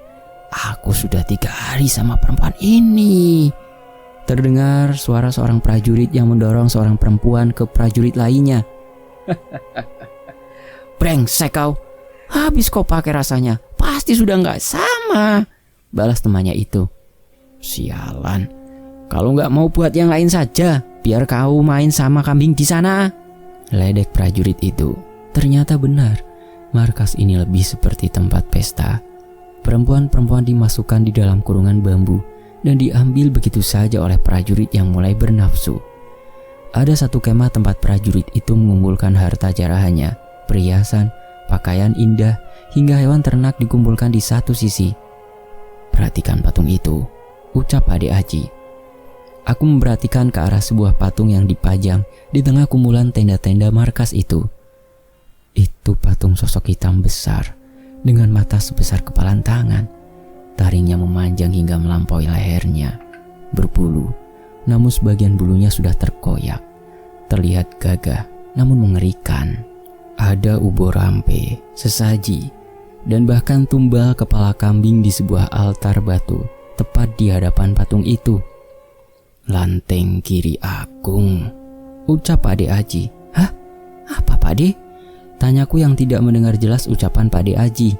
Aku sudah 3 hari sama perempuan ini. Terdengar suara seorang prajurit yang mendorong seorang perempuan ke prajurit lainnya. Brengsek kau. Habis kau pakai rasanya. Pasti sudah nggak sama, balas temannya itu. Sialan. Kalau nggak mau buat yang lain saja. Biar kau main sama kambing di sana, ledek prajurit itu. Ternyata benar, markas ini lebih seperti tempat pesta. Perempuan-perempuan dimasukkan di dalam kurungan bambu dan diambil begitu saja oleh prajurit yang mulai bernafsu. Ada satu kemah tempat prajurit itu mengumpulkan harta jarahannya, perhiasan, pakaian indah, hingga hewan ternak dikumpulkan di satu sisi. Perhatikan patung itu, ucap Ade Aji. Aku memperhatikan ke arah sebuah patung yang dipajang di tengah kumpulan tenda-tenda markas itu. Itu patung sosok hitam besar dengan mata sebesar kepalan tangan. Taringnya memanjang hingga melampaui lehernya. Berbulu, namun sebagian bulunya sudah terkoyak. Terlihat gagah, namun mengerikan. Ada ubur rampe, sesaji, dan bahkan tumbal kepala kambing di sebuah altar batu tepat di hadapan patung itu. "Lanteng Kiri Agung," ucap Pak De Aji. "Hah? Apa Pak De?" tanyaku yang tidak mendengar jelas ucapan Pak De Aji.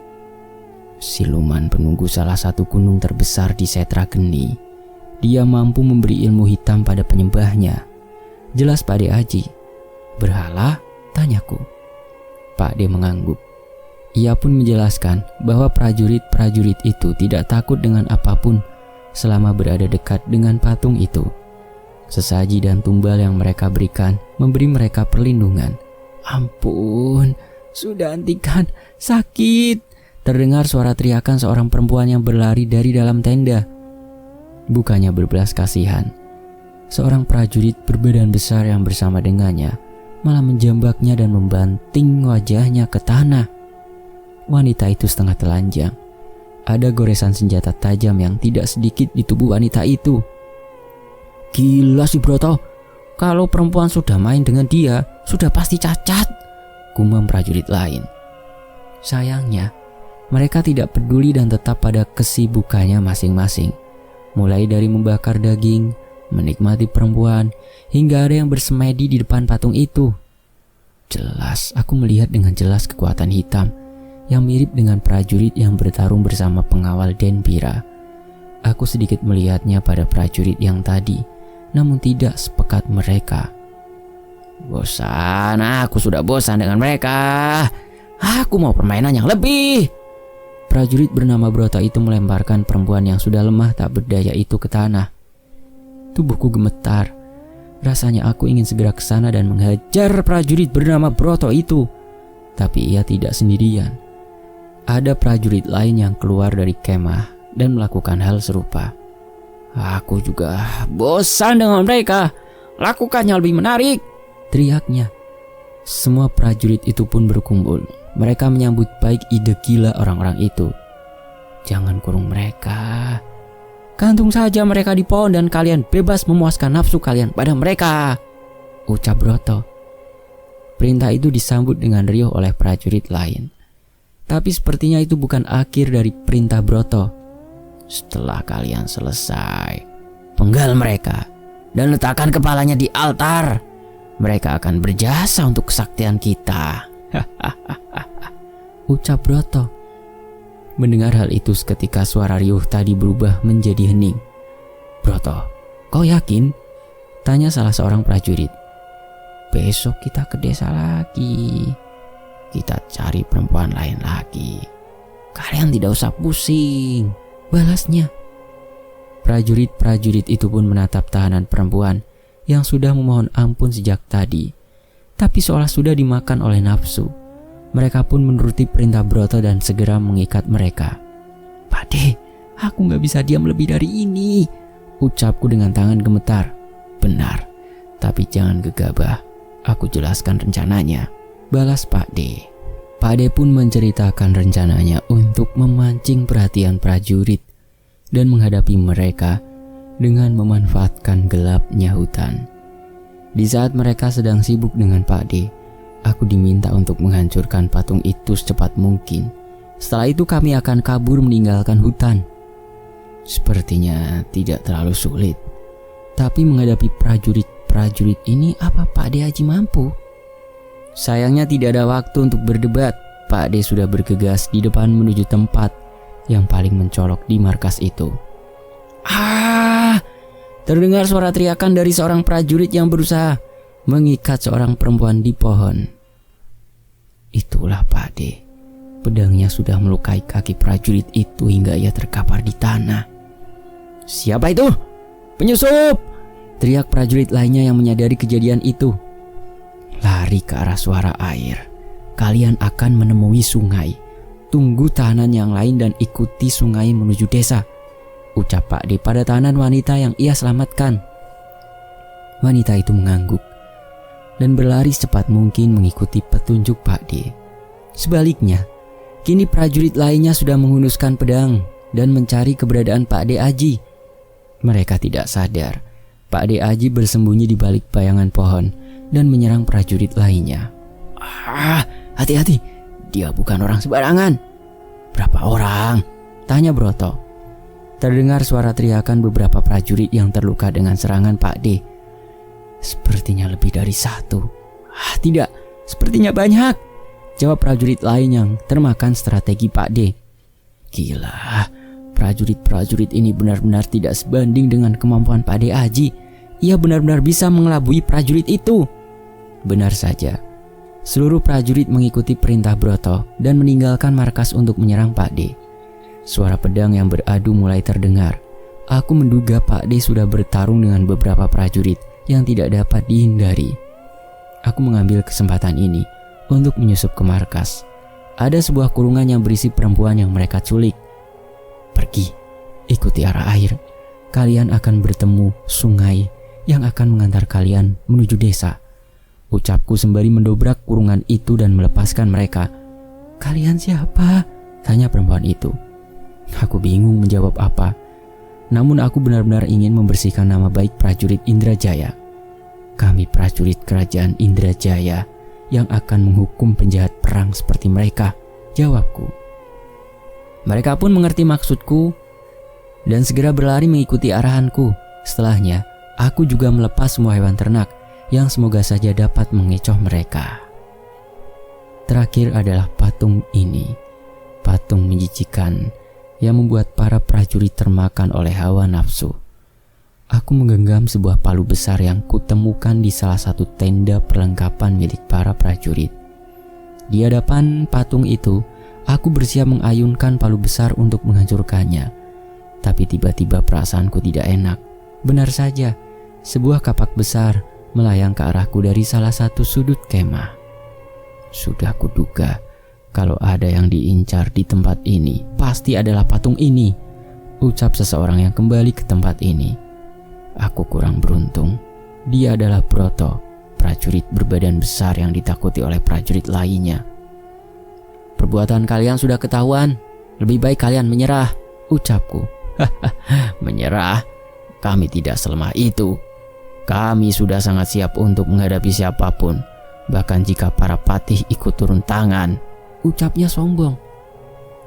"Siluman penunggu salah satu gunung terbesar di Setra Geni. Dia mampu memberi ilmu hitam pada penyembahnya," jelas Pak De Aji. "Berhala?" tanyaku. Pak De mengangguk. Ia pun menjelaskan bahwa prajurit-prajurit itu tidak takut dengan apapun selama berada dekat dengan patung itu. Sesaji dan tumbal yang mereka berikan memberi mereka perlindungan. "Ampun, sudah hentikan, sakit!" terdengar suara teriakan seorang perempuan yang berlari dari dalam tenda. Bukannya berbelas kasihan, seorang prajurit berbadan besar yang bersama dengannya malah menjambaknya dan membanting wajahnya ke tanah. Wanita itu setengah telanjang. Ada goresan senjata tajam yang tidak sedikit di tubuh wanita itu. "Gila si Broto, kalau perempuan sudah main dengan dia, sudah pasti cacat," gumam prajurit lain. Sayangnya, mereka tidak peduli dan tetap pada kesibukannya masing-masing. Mulai dari membakar daging, menikmati perempuan, hingga ada yang bersemedi di depan patung itu. Jelas, aku melihat dengan jelas kekuatan hitam yang mirip dengan prajurit yang bertarung bersama pengawal Denpira. Aku sedikit melihatnya pada prajurit yang tadi, namun tidak sepekat mereka. "Bosan, aku sudah bosan dengan mereka. Aku mau permainan yang lebih." Prajurit bernama Broto itu melemparkan perempuan yang sudah lemah tak berdaya itu ke tanah. Tubuhku gemetar. Rasanya aku ingin segera ke sana dan menghajar prajurit bernama Broto itu. Tapi ia tidak sendirian. Ada prajurit lain yang keluar dari kemah dan melakukan hal serupa. "Aku juga bosan dengan mereka. Lakukan yang lebih menarik," teriaknya. Semua prajurit itu pun berkumpul. Mereka menyambut baik ide gila orang-orang itu. "Jangan kurung mereka. Gantung saja mereka di pohon dan kalian bebas memuaskan nafsu kalian pada mereka," ucap Broto. Perintah itu disambut dengan riuh oleh prajurit lain. Tapi sepertinya itu bukan akhir dari perintah Broto. "Setelah kalian selesai, penggal mereka dan letakkan kepalanya di altar. Mereka akan berjasa untuk kesaktian kita," ucap Broto. Mendengar hal itu seketika suara riuh tadi berubah menjadi hening. "Broto, kau yakin?" tanya salah seorang prajurit. "Besok kita ke desa lagi. Kita cari perempuan lain lagi. Kalian tidak usah pusing," balasnya. Prajurit-prajurit itu pun menatap tahanan perempuan yang sudah memohon ampun sejak tadi, tapi seolah sudah dimakan oleh nafsu. Mereka pun menuruti perintah Broto dan segera mengikat mereka. "Pak De, aku gak bisa diam lebih dari ini," ucapku dengan tangan gemetar. "Benar, tapi jangan gegabah. Aku jelaskan rencananya," balas Pak De. Pak De pun menceritakan rencananya untuk memancing perhatian prajurit dan menghadapi mereka dengan memanfaatkan gelapnya hutan. Di saat mereka sedang sibuk dengan Pak De, aku diminta untuk menghancurkan patung itu secepat mungkin. Setelah itu kami akan kabur meninggalkan hutan. Sepertinya tidak terlalu sulit. Tapi menghadapi prajurit-prajurit ini, apa Pak De Aji mampu? Sayangnya tidak ada waktu untuk berdebat. Pak De sudah bergegas di depan menuju tempat yang paling mencolok di markas itu. "Ah!" terdengar suara teriakan dari seorang prajurit yang berusaha mengikat seorang perempuan di pohon. Itulah Pak De. Pedangnya sudah melukai kaki prajurit itu hingga ia terkapar di tanah. "Siapa itu? Penyusup!" teriak prajurit lainnya yang menyadari kejadian itu. "Lari ke arah suara air. Kalian akan menemui sungai. Tunggu tahanan yang lain dan ikuti sungai menuju desa," ucap Pak De pada tahanan wanita yang ia selamatkan. Wanita itu mengangguk dan berlari secepat mungkin mengikuti petunjuk Pak De. Sebaliknya, kini prajurit lainnya sudah menghunuskan pedang dan mencari keberadaan Pak De Aji. Mereka tidak sadar Pak De Aji bersembunyi di balik bayangan pohon dan menyerang prajurit lainnya. "Ah, hati-hati, dia bukan orang sembarangan," Berapa orang? Tanya Broto. Terdengar suara teriakan beberapa prajurit yang terluka dengan serangan Pak D. Sepertinya lebih dari satu. Tidak, sepertinya banyak, jawab prajurit lain yang termakan strategi Pak D. Gila, prajurit-prajurit ini benar-benar tidak sebanding dengan kemampuan Pak D Aji. Ia benar-benar bisa mengelabui prajurit itu. Benar saja, seluruh prajurit mengikuti perintah Broto dan meninggalkan markas untuk menyerang Pak D. Suara pedang yang beradu mulai terdengar. Aku menduga Pak D sudah bertarung dengan beberapa prajurit yang tidak dapat dihindari. Aku mengambil kesempatan ini untuk menyusup ke markas. Ada sebuah kurungan yang berisi perempuan yang mereka culik. Pergi, ikuti arah air. Kalian akan bertemu sungai yang akan mengantar kalian menuju desa. Ucapku sembari mendobrak kurungan itu dan melepaskan mereka. Kalian siapa? Tanya perempuan itu. Aku bingung menjawab apa. Namun aku benar-benar ingin membersihkan nama baik prajurit Indrajaya. Kami prajurit kerajaan Indrajaya yang akan menghukum penjahat perang seperti mereka, jawabku. Mereka pun mengerti maksudku dan segera berlari mengikuti arahanku. Setelahnya, aku juga melepas semua hewan ternak yang semoga saja dapat mengecoh mereka. Terakhir adalah patung ini. Patung menjijikan yang membuat para prajurit termakan oleh hawa nafsu. Aku menggenggam sebuah palu besar yang kutemukan di salah satu tenda perlengkapan milik para prajurit. Di hadapan patung itu, aku bersiap mengayunkan palu besar untuk menghancurkannya. Tapi tiba-tiba perasaanku tidak enak. Benar saja, sebuah kapak besar melayang ke arahku dari salah satu sudut kemah. Sudah kuduga, kalau ada yang diincar di tempat ini, pasti adalah patung ini, ucap seseorang yang kembali ke tempat ini. Aku kurang beruntung. Dia adalah Broto, prajurit berbadan besar yang ditakuti oleh prajurit lainnya. Perbuatan kalian sudah ketahuan. Lebih baik kalian menyerah, ucapku. Menyerah? Kami tidak selemah itu. Kami sudah sangat siap untuk menghadapi siapapun, bahkan jika para patih ikut turun tangan, ucapnya sombong.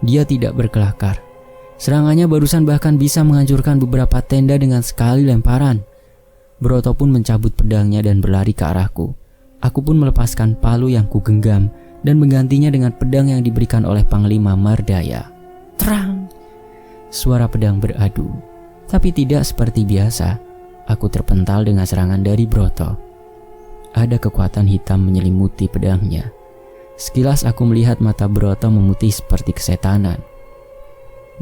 Dia tidak berkelakar. Serangannya barusan bahkan bisa menghancurkan beberapa tenda dengan sekali lemparan. Broto pun mencabut pedangnya dan berlari ke arahku. Aku pun melepaskan palu yang kugenggam dan menggantinya dengan pedang yang diberikan oleh Panglima Mardaya. Terang! Suara pedang beradu. Tapi tidak seperti biasa. Aku terpental dengan serangan dari Broto. Ada kekuatan hitam menyelimuti pedangnya. Sekilas aku melihat mata Broto memutih seperti kesetanan.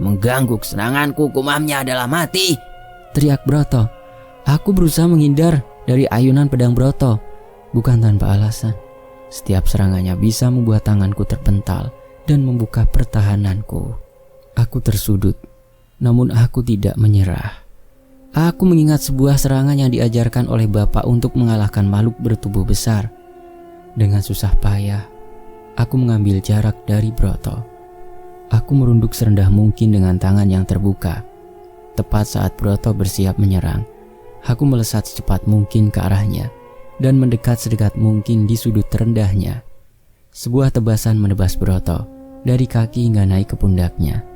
Mengganggu kesenanganku, kumamnya adalah mati, teriak Broto. Aku berusaha menghindar dari ayunan pedang Broto, bukan tanpa alasan. Setiap serangannya bisa membuat tanganku terpental dan membuka pertahananku. Aku tersudut, namun aku tidak menyerah. Aku mengingat sebuah serangan yang diajarkan oleh bapak untuk mengalahkan makhluk bertubuh besar. Dengan susah payah, aku mengambil jarak dari Broto. Aku merunduk serendah mungkin dengan tangan yang terbuka. Tepat saat Broto bersiap menyerang, aku melesat secepat mungkin ke arahnya dan mendekat sedekat mungkin di sudut terendahnya. Sebuah tebasan menebas Broto dari kaki hingga naik ke pundaknya.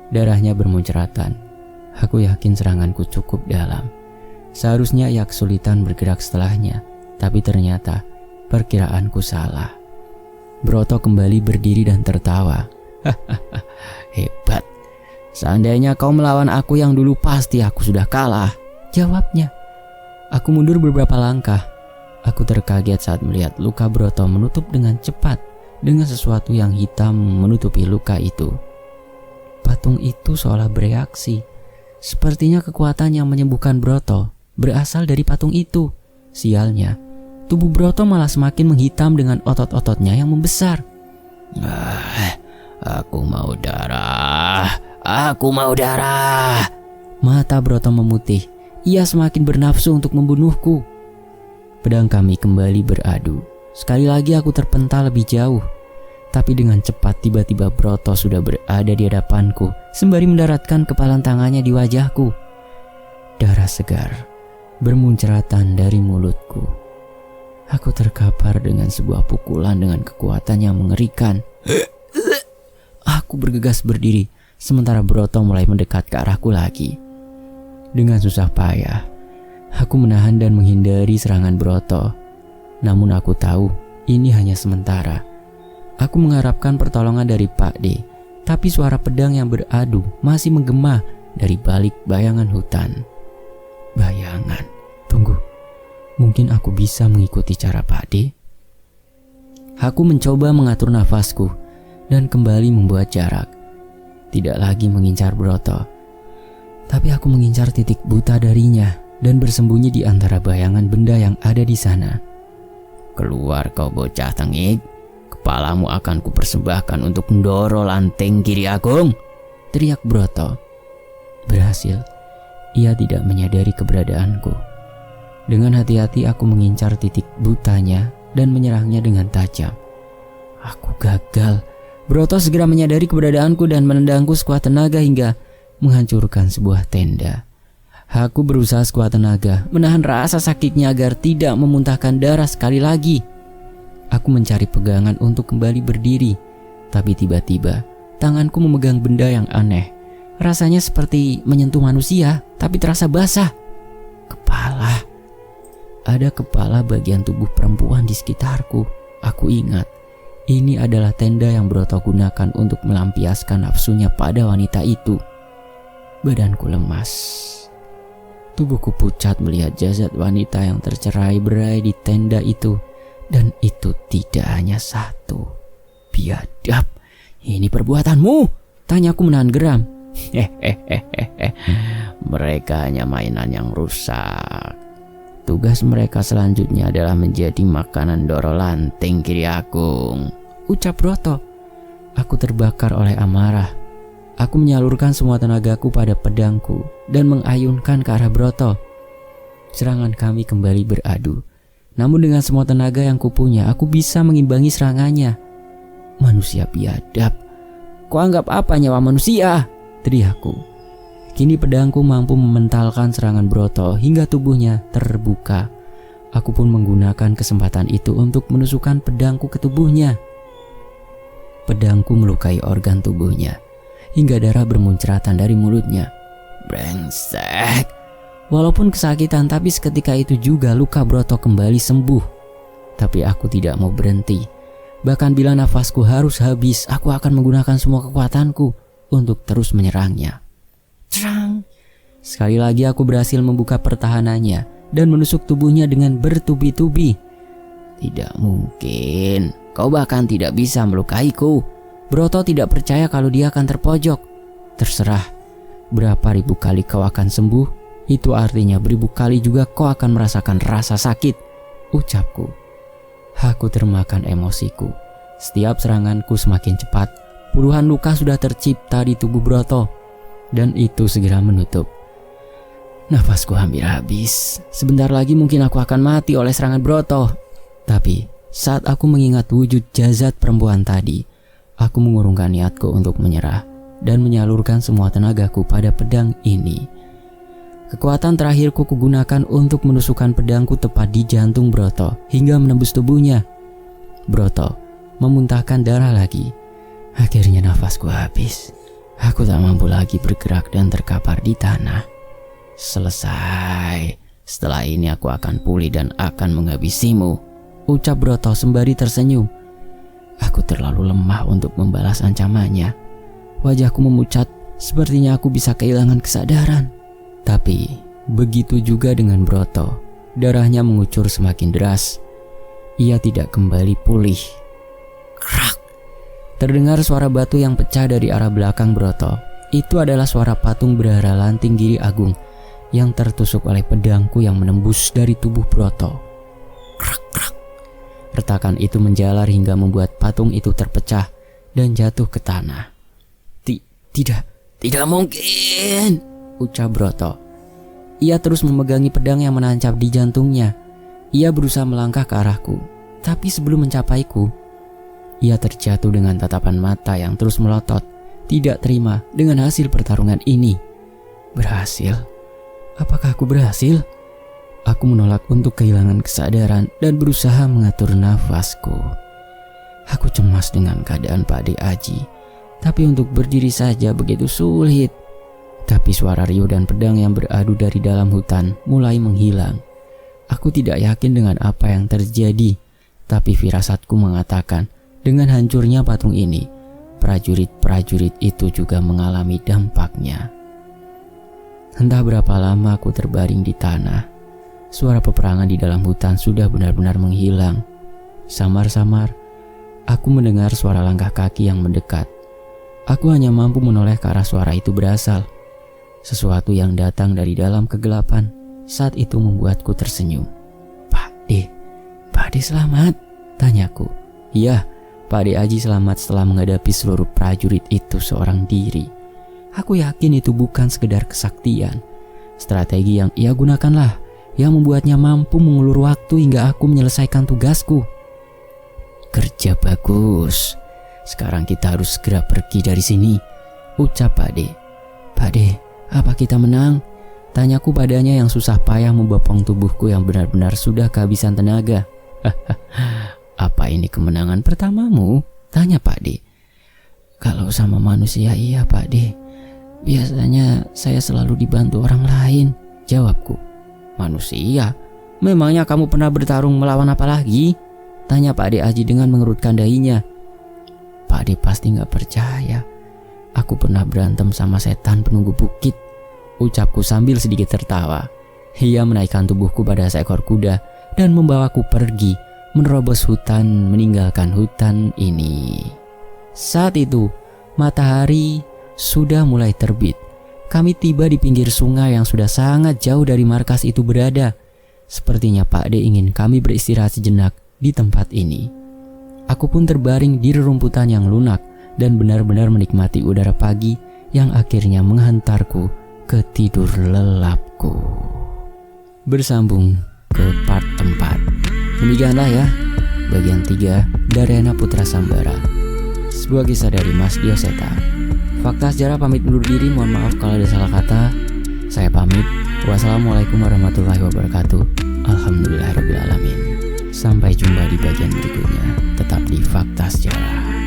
Darahnya bermunceratan. Aku yakin seranganku cukup dalam. Seharusnya ia kesulitan bergerak setelahnya, tapi ternyata perkiraanku salah. Broto kembali berdiri dan tertawa. Hebat. Seandainya kau melawan aku yang dulu, pasti aku sudah kalah, jawabnya. Aku mundur beberapa langkah. Aku terkaget saat melihat luka Broto menutup dengan cepat dengan sesuatu yang hitam menutupi luka itu. Patung itu seolah bereaksi. Sepertinya kekuatan yang menyembuhkan Broto berasal dari patung itu. Sialnya, tubuh Broto malah semakin menghitam dengan otot-ototnya yang membesar. Aku mau darah. Aku mau darah. Mata Broto memutih. Ia semakin bernafsu untuk membunuhku. Pedang kami kembali beradu. Sekali lagi aku terpental lebih jauh. Tapi dengan cepat tiba-tiba Broto sudah berada di hadapanku, sembari mendaratkan kepalan tangannya di wajahku. Darah segar bermunceratan dari mulutku. Aku terkapar dengan sebuah pukulan dengan kekuatan yang mengerikan. Aku bergegas berdiri, sementara Broto mulai mendekat ke arahku lagi. Dengan susah payah, aku menahan dan menghindari serangan Broto. Namun aku tahu ini hanya sementara. Aku mengharapkan pertolongan dari Pak D, tapi suara pedang yang beradu masih menggema dari balik bayangan hutan. Bayangan, tunggu, mungkin aku bisa mengikuti cara Pak D. Aku mencoba mengatur nafasku dan kembali membuat jarak. Tidak lagi mengincar Broto, tapi aku mengincar titik buta darinya dan bersembunyi di antara bayangan benda yang ada di sana. Keluar kau bocah tengik, kepalamu akan kupersembahkan untuk Ndoro Lanteng Giri Agung, teriak Broto. Berhasil, ia tidak menyadari keberadaanku. Dengan hati-hati aku mengincar titik butanya dan menyerangnya dengan tajam. Aku gagal. Broto segera menyadari keberadaanku dan menendangku sekuat tenaga hingga menghancurkan sebuah tenda. Aku berusaha sekuat tenaga menahan rasa sakitnya agar tidak memuntahkan darah sekali lagi. Aku mencari pegangan untuk kembali berdiri, tapi tiba-tiba tanganku memegang benda yang aneh. Rasanya seperti menyentuh manusia, tapi terasa basah. Kepala. Ada kepala bagian tubuh perempuan di sekitarku. Aku ingat, ini adalah tenda yang Broto gunakan untuk melampiaskan nafsunya pada wanita itu. Badanku lemas. Tubuhku pucat melihat jasad wanita yang tercerai-berai di tenda itu. Dan itu tidak hanya satu. Biadab, ini perbuatanmu, tanyaku menahan geram. Mereka hanya mainan yang rusak. Tugas mereka selanjutnya adalah menjadi makanan Ndoro Lanteng Giri Agung, ucap Broto. Aku terbakar oleh amarah. Aku menyalurkan semua tenagaku pada pedangku dan mengayunkan ke arah Broto. Serangan kami kembali beradu. Namun dengan semua tenaga yang kupunya, aku bisa mengimbangi serangannya. Manusia biadab. Kau anggap apa nyawa manusia? Teriakku. Kini pedangku mampu mementalkan serangan Broto hingga tubuhnya terbuka. Aku pun menggunakan kesempatan itu untuk menusukkan pedangku ke tubuhnya. Pedangku melukai organ tubuhnya hingga darah bermuncratan dari mulutnya. Brengsek. Walaupun kesakitan, tapi seketika itu juga luka Broto kembali sembuh. Tapi aku tidak mau berhenti. Bahkan bila nafasku harus habis, aku akan menggunakan semua kekuatanku untuk terus menyerangnya. Cerang. Sekali lagi aku berhasil membuka pertahanannya dan menusuk tubuhnya dengan bertubi-tubi. Tidak mungkin, kau bahkan tidak bisa melukaiku. Broto tidak percaya kalau dia akan terpojok. Terserah, berapa ribu kali kau akan sembuh, itu artinya beribu kali juga kau akan merasakan rasa sakit, ucapku. Aku termakan emosiku. Setiap seranganku semakin cepat. Puluhan luka sudah tercipta di tubuh Broto, dan itu segera menutup. Nafasku hampir habis. Sebentar lagi mungkin aku akan mati oleh serangan Broto. Tapi saat aku mengingat wujud jasad perempuan tadi, aku mengurungkan niatku untuk menyerah dan menyalurkan semua tenagaku pada pedang ini. Kekuatan terakhirku kugunakan untuk menusukkan pedangku tepat di jantung Broto hingga menembus tubuhnya. Broto memuntahkan darah lagi. Akhirnya nafasku habis. Aku tak mampu lagi bergerak dan terkapar di tanah. Selesai. Setelah ini aku akan pulih dan akan menghabisimu, ucap Broto sembari tersenyum. Aku terlalu lemah untuk membalas ancamannya. Wajahku memucat, sepertinya aku bisa kehilangan kesadaran. Tapi begitu juga dengan Broto. Darahnya mengucur semakin deras. Ia tidak kembali pulih. Krak! Terdengar suara batu yang pecah dari arah belakang Broto. Itu adalah suara patung berdarah Lanteng Giri Agung yang tertusuk oleh pedangku yang menembus dari tubuh Broto. Krak, krak. Retakan itu menjalar hingga membuat patung itu terpecah dan jatuh ke tanah. Tidak mungkin, ucap Broto. Ia terus memegangi pedang yang menancap di jantungnya. Ia berusaha melangkah ke arahku, tapi sebelum mencapaiku, ia terjatuh dengan tatapan mata yang terus melotot, tidak terima dengan hasil pertarungan ini. Berhasil? Apakah aku berhasil? Aku menolak untuk kehilangan kesadaran dan berusaha mengatur nafasku. Aku cemas dengan keadaan Pak De Aji, Tapi untuk berdiri saja begitu sulit. Tapi suara riuh dan pedang yang beradu dari dalam hutan mulai menghilang. Aku tidak yakin dengan apa yang terjadi, tapi firasatku mengatakan dengan hancurnya patung ini, prajurit-prajurit itu juga mengalami dampaknya. Entah berapa lama aku terbaring di tanah. Suara peperangan di dalam hutan sudah benar-benar menghilang. Samar-samar, aku mendengar suara langkah kaki yang mendekat. Aku hanya mampu menoleh ke arah suara itu berasal. Sesuatu yang datang dari dalam kegelapan saat itu membuatku tersenyum. Pak De selamat? Tanyaku. Iya, Pak De Aji selamat setelah menghadapi seluruh prajurit itu seorang diri. Aku yakin itu bukan sekedar kesaktian. Strategi yang ia gunakanlah yang membuatnya mampu mengulur waktu hingga aku menyelesaikan tugasku. Kerja bagus. Sekarang kita harus segera pergi dari sini, ucap Pak De. Pak De, apa kita menang? Tanyaku padanya yang susah payah membopong tubuhku yang benar-benar sudah kehabisan tenaga. Apa ini kemenangan pertamamu? Tanya Pak De. Kalau sama manusia iya Pak De. Biasanya saya selalu dibantu orang lain, jawabku. Manusia? Memangnya kamu pernah bertarung melawan apa lagi? Tanya Pak De Aji dengan mengerutkan dahinya. Pak De pasti gak percaya. Aku pernah berantem sama setan penunggu bukit, ucapku sambil sedikit tertawa. Ia menaikkan tubuhku pada seekor kuda dan membawaku pergi menerobos hutan, meninggalkan hutan ini. Saat itu, matahari sudah mulai terbit. Kami tiba di pinggir sungai yang sudah sangat jauh dari markas itu berada. Sepertinya Pak De ingin kami beristirahat sejenak di tempat ini. Aku pun terbaring di rerumputan yang lunak dan benar-benar menikmati udara pagi yang akhirnya menghantarku ke tidur lelapku. Bersambung ke part 4. Demikianlah ya bagian 3 Dharena Putra Sambara, sebuah kisah dari Mas Dioseta. Fakta sejarah pamit undur diri, mohon maaf kalau ada salah kata. Saya pamit. Wassalamualaikum warahmatullahi wabarakatuh. Alhamdulillahirrabbilalamin. Sampai jumpa di bagian berikutnya. Tetap di Fakta Sejarah.